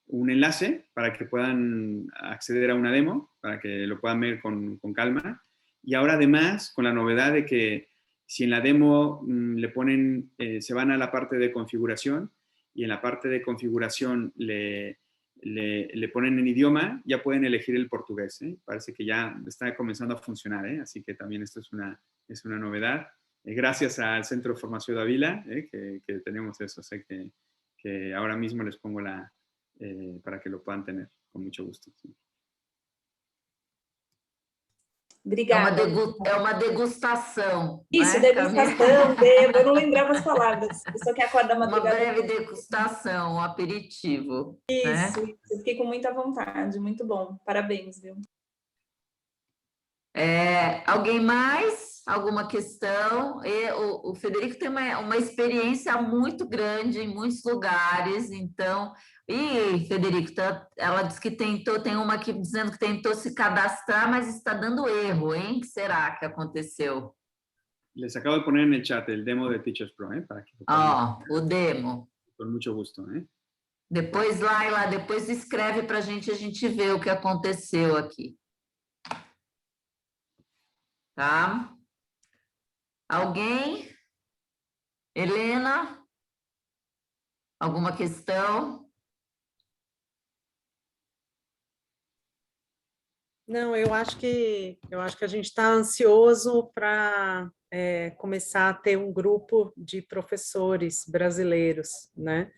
Un enlace para que puedan acceder a una demo, para que lo puedan ver con calma. Y ahora además, con la novedad de que si en la demo le ponen, se van a la parte de configuración y en la parte de configuración le ponen en idioma, ya pueden elegir el portugués, ¿eh? Parece que ya está comenzando a funcionar, ¿eh? Así que también esto es una novedad. Gracias al Centro de Formación de Avila, que tenemos eso, o sea que ahora mismo les pongo para que lo puedan tener, con mucho gusto. ¿Sí? Obrigada. É uma degustação. Isso, né, degustação, demo, eu não lembrava as palavras. Pessoa que acorda madrugada. Uma breve degustação, um aperitivo. Isso, né? eu fiquei com muita vontade, muito bom. Parabéns, viu? Alguém mais? Alguma questão? O Federico tem uma experiência muito grande em muitos lugares, então... E, Federico, ela disse que tentou, tem uma aqui dizendo que tentou se cadastrar, mas está dando erro, hein? O que será que aconteceu? Les acabo de poner en el chat el demo de Teachers Pro, para que o demo. Con mucho gusto, Depois depois escreve para a gente vê o que aconteceu aqui. Tá? Alguém? Helena? Alguma questão? Não, eu acho que a gente está ansioso para começar a ter um grupo de professores brasileiros, né?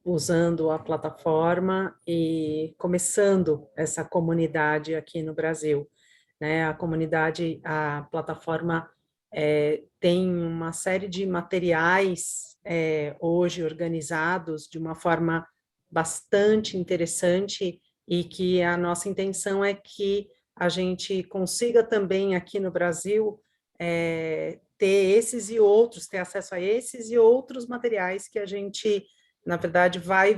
Usando a plataforma e começando essa comunidade aqui no Brasil, né? A plataforma tem uma série de materiais hoje organizados de uma forma bastante interessante e que a nossa intenção é que a gente consiga também aqui no Brasil ter acesso a esses e outros materiais que a gente, na verdade, vai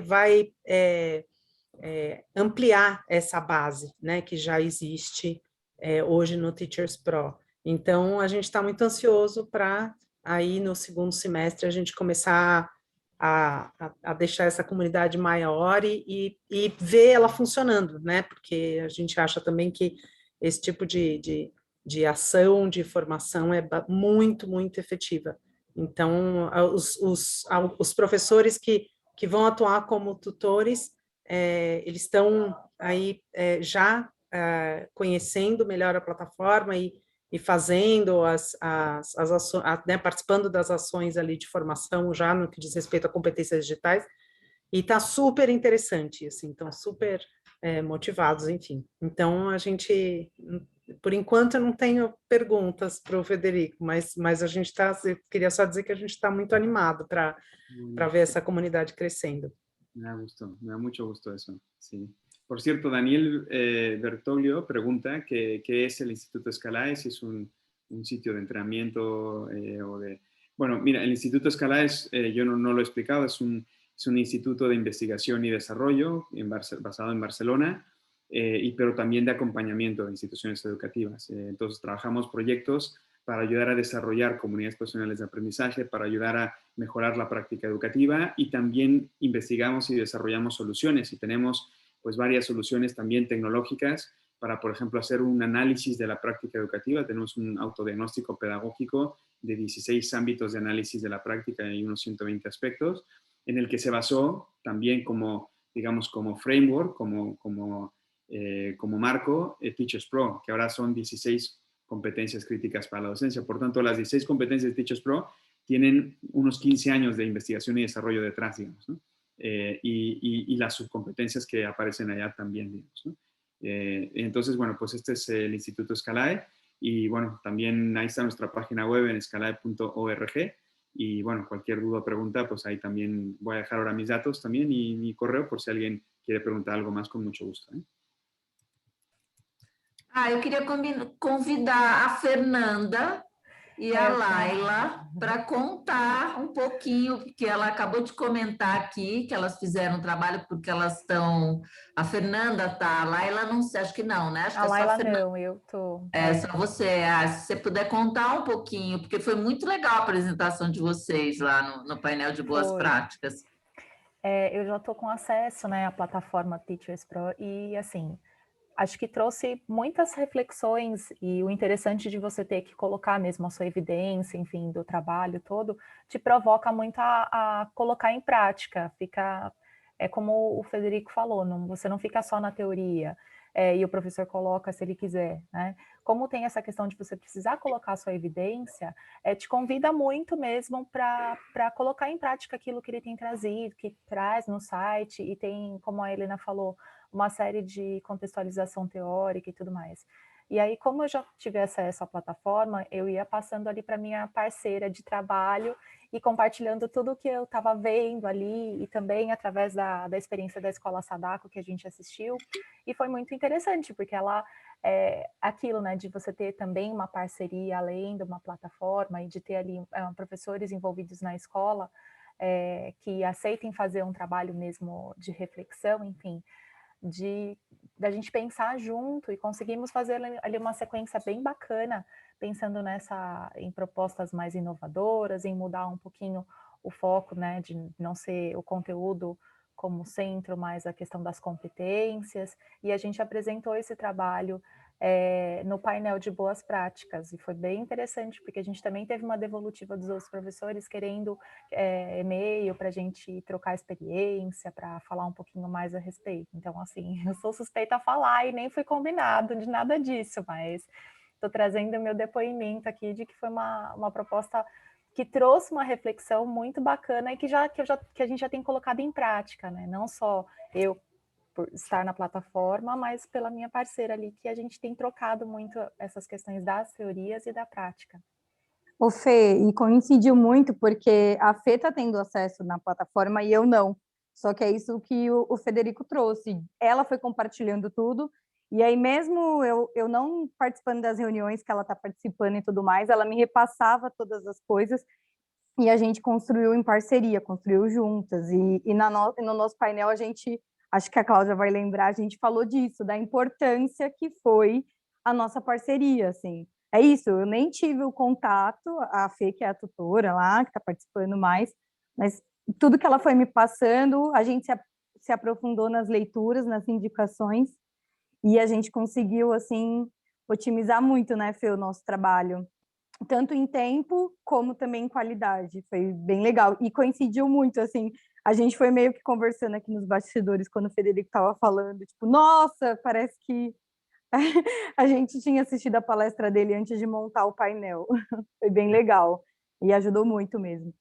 ampliar essa base, né, que já existe hoje no Teachers Pro. Então, a gente está muito ansioso para aí no segundo semestre a gente começar a deixar essa comunidade maior e ver ela funcionando, né? Porque a gente acha também que esse tipo de ação, de formação é muito, muito efetiva. Então, os professores que vão atuar como tutores, eles estão aí já conhecendo melhor a plataforma e fazendo as ações, né, participando das ações ali de formação já no que diz respeito a competências digitais, e está super interessante, assim, estão super motivados, enfim. Então, a gente, por enquanto, eu não tenho perguntas para o Federico, mas a gente eu queria só dizer que a gente está muito animado para ver essa comunidade crescendo. Me da mucho gusto eso, sí. Por cierto, Daniel Bertoglio pregunta qué es el Instituto Scalae, si es un sitio de entrenamiento o de... Bueno, mira, el Instituto Scalae, yo no lo he explicado, es un instituto de investigación y desarrollo basado en Barcelona, pero también de acompañamiento de instituciones educativas. Entonces, trabajamos proyectos para ayudar a desarrollar comunidades profesionales de aprendizaje, para ayudar a mejorar la práctica educativa, y también investigamos y desarrollamos soluciones, y tenemos pues varias soluciones también tecnológicas para, por ejemplo, hacer un análisis de la práctica educativa. Tenemos un autodiagnóstico pedagógico de 16 ámbitos de análisis de la práctica y unos 120 aspectos, en el que se basó también como, digamos, como framework, como marco, Teachers Pro, que ahora son 16 competencias críticas para la docencia. Por tanto, las 16 competencias de Teachers Pro tienen unos 15 años de investigación y desarrollo detrás, digamos, ¿no? Y las subcompetencias que aparecen allá también, digamos, ¿no? Entonces, bueno, pues este es el Instituto Scalae, y bueno, también ahí está nuestra página web en scalae.org, y bueno, cualquier duda o pregunta, pues ahí también voy a dejar ahora mis datos también y mi correo por si alguien quiere preguntar algo más, con mucho gusto, ¿eh? Eu queria convidar a Fernanda e a Laila para contar um pouquinho, porque ela acabou de comentar aqui que elas fizeram um trabalho porque elas estão... A Fernanda tá, a Laila não sei, acho que não, né? Acho que A Laila só a Fernanda. não, eu tô... Só você. Se você puder contar um pouquinho, porque foi muito legal a apresentação de vocês lá no painel de boas práticas. Eu já estou com acesso, né, à plataforma Teachers Pro e, assim, acho que trouxe muitas reflexões, e o interessante de você ter que colocar mesmo a sua evidência, enfim, do trabalho todo, te provoca muito a colocar em prática. É como o Federico falou, você não fica só na teoria, e o professor coloca se ele quiser, né? Como tem essa questão de você precisar colocar a sua evidência, te convida muito mesmo para colocar em prática aquilo que ele tem trazido, que traz no site, e tem, como a Helena falou, uma série de contextualização teórica e tudo mais. E aí, como eu já tive acesso à plataforma, eu ia passando ali para minha parceira de trabalho e compartilhando tudo o que eu estava vendo ali, e também através da experiência da Escola Sadako que a gente assistiu, e foi muito interessante, porque ela aquilo, né, de você ter também uma parceria além de uma plataforma, e de ter ali professores envolvidos na escola que aceitem fazer um trabalho mesmo de reflexão, enfim, da gente pensar junto, e conseguimos fazer ali uma sequência bem bacana, pensando em propostas mais inovadoras, em mudar um pouquinho o foco, né, de não ser o conteúdo como centro, mas a questão das competências, e a gente apresentou esse trabalho no painel de boas práticas, e foi bem interessante, porque a gente também teve uma devolutiva dos outros professores querendo e-mail para a gente trocar experiência, para falar um pouquinho mais a respeito. Então, assim, eu sou suspeita a falar, e nem foi combinado de nada disso, mas estou trazendo o meu depoimento aqui de que foi uma proposta que trouxe uma reflexão muito bacana, e que a gente já tem colocado em prática, né? Não só eu por estar na plataforma, mas pela minha parceira ali, que a gente tem trocado muito essas questões das teorias e da prática. Ô Fê, e coincidiu muito, porque a Fê está tendo acesso na plataforma e eu não. Só que é isso que o Federico trouxe. Ela foi compartilhando tudo, e aí mesmo eu não participando das reuniões que ela está participando e tudo mais, ela me repassava todas as coisas, e a gente construiu em parceria, construiu juntas. E no nosso painel a gente... Acho que a Cláudia vai lembrar, a gente falou disso, da importância que foi a nossa parceria, assim. É isso, eu nem tive o contato, a Fê, que é a tutora lá, que está participando mais, mas tudo que ela foi me passando, a gente se aprofundou nas leituras, nas indicações, e a gente conseguiu, assim, otimizar muito, né, Fê, o nosso trabalho. Tanto em tempo, como também em qualidade. Foi bem legal. E coincidiu muito, assim, a gente foi meio que conversando aqui nos bastidores, quando o Federico estava falando, tipo, nossa, parece que a gente tinha assistido a palestra dele antes de montar o painel. Foi bem legal. E ajudou muito mesmo.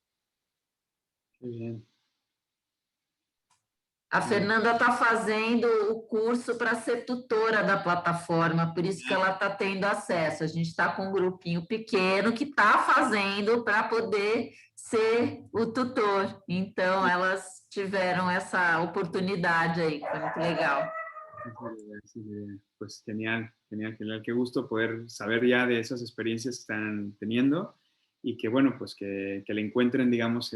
A Fernanda está fazendo o curso para ser tutora da plataforma, por isso que ela está tendo acesso. A gente está com um grupinho pequeno que está fazendo para poder ser o tutor. Então, elas tiveram essa oportunidade aí, foi muito legal. Pues genial, genial, genial. Qué gusto poder saber ya de esas experiencias que están teniendo, y que, bueno, pues que le encuentren, digamos,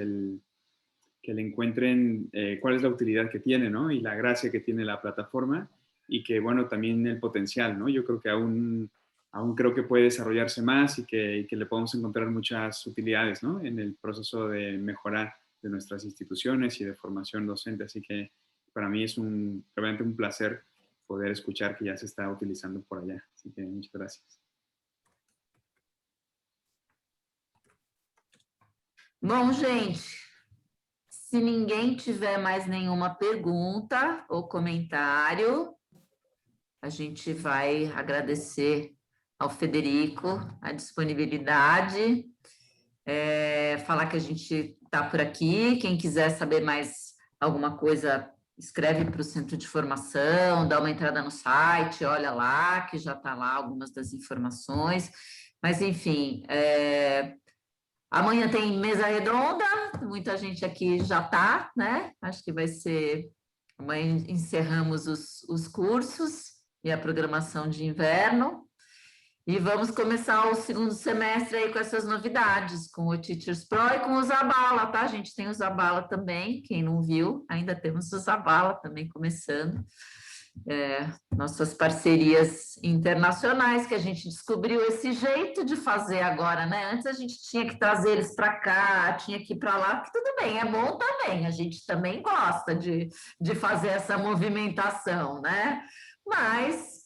cuál es la utilidad que tiene, ¿no? Y la gracia que tiene la plataforma, y que, bueno, también el potencial, ¿no? Yo creo que aún creo que puede desarrollarse más, y que le podemos encontrar muchas utilidades, ¿no? En el proceso de mejorar de nuestras instituciones y de formación docente. Así que para mí es realmente un placer poder escuchar que ya se está utilizando por allá. Así que muchas gracias. Bom, gente, se ninguém tiver mais nenhuma pergunta ou comentário, a gente vai agradecer ao Federico a disponibilidade, falar que a gente está por aqui. Quem quiser saber mais alguma coisa, escreve para o Centro de Formação, dá uma entrada no site, olha lá, que já está lá algumas das informações. Mas, enfim, amanhã tem mesa redonda, muita gente aqui já está, né? Acho que vai ser... Amanhã encerramos os cursos e a programação de inverno. E vamos começar o segundo semestre aí com essas novidades, com o Teachers Pro e com o Zabala, tá? A gente tem o Zabala também, quem não viu, ainda temos o Zabala também começando. Nossas parcerias internacionais, que a gente descobriu esse jeito de fazer agora, né? Antes a gente tinha que trazer eles para cá, tinha que ir para lá, que tudo bem, é bom também, a gente também gosta de fazer essa movimentação, né? Mas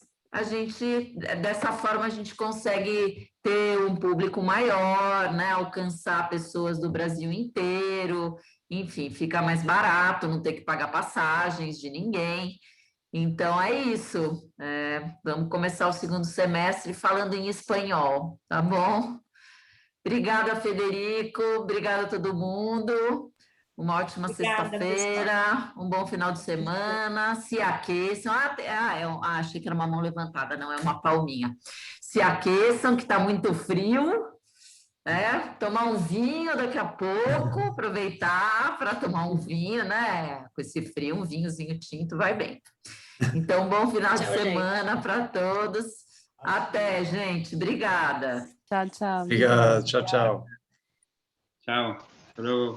dessa forma a gente consegue ter um público maior, né? Alcançar pessoas do Brasil inteiro, enfim, fica mais barato, não ter que pagar passagens de ninguém. Então, é isso. Vamos começar o segundo semestre falando em espanhol, tá bom? Obrigada, Federico. Obrigada a todo mundo. Uma ótima sexta-feira, um bom final de semana. Se aqueçam. Eu achei que era uma mão levantada, não, é uma palminha. Se aqueçam, que está muito frio. Tomar um vinho daqui a pouco, aproveitar para tomar um vinho, né? Com esse frio, um vinhozinho tinto vai bem. Então, bom final de semana para todos. Até, gente. Obrigada. Tchau, tchau. Obrigado. Tchau, tchau. Chao. Hasta luego.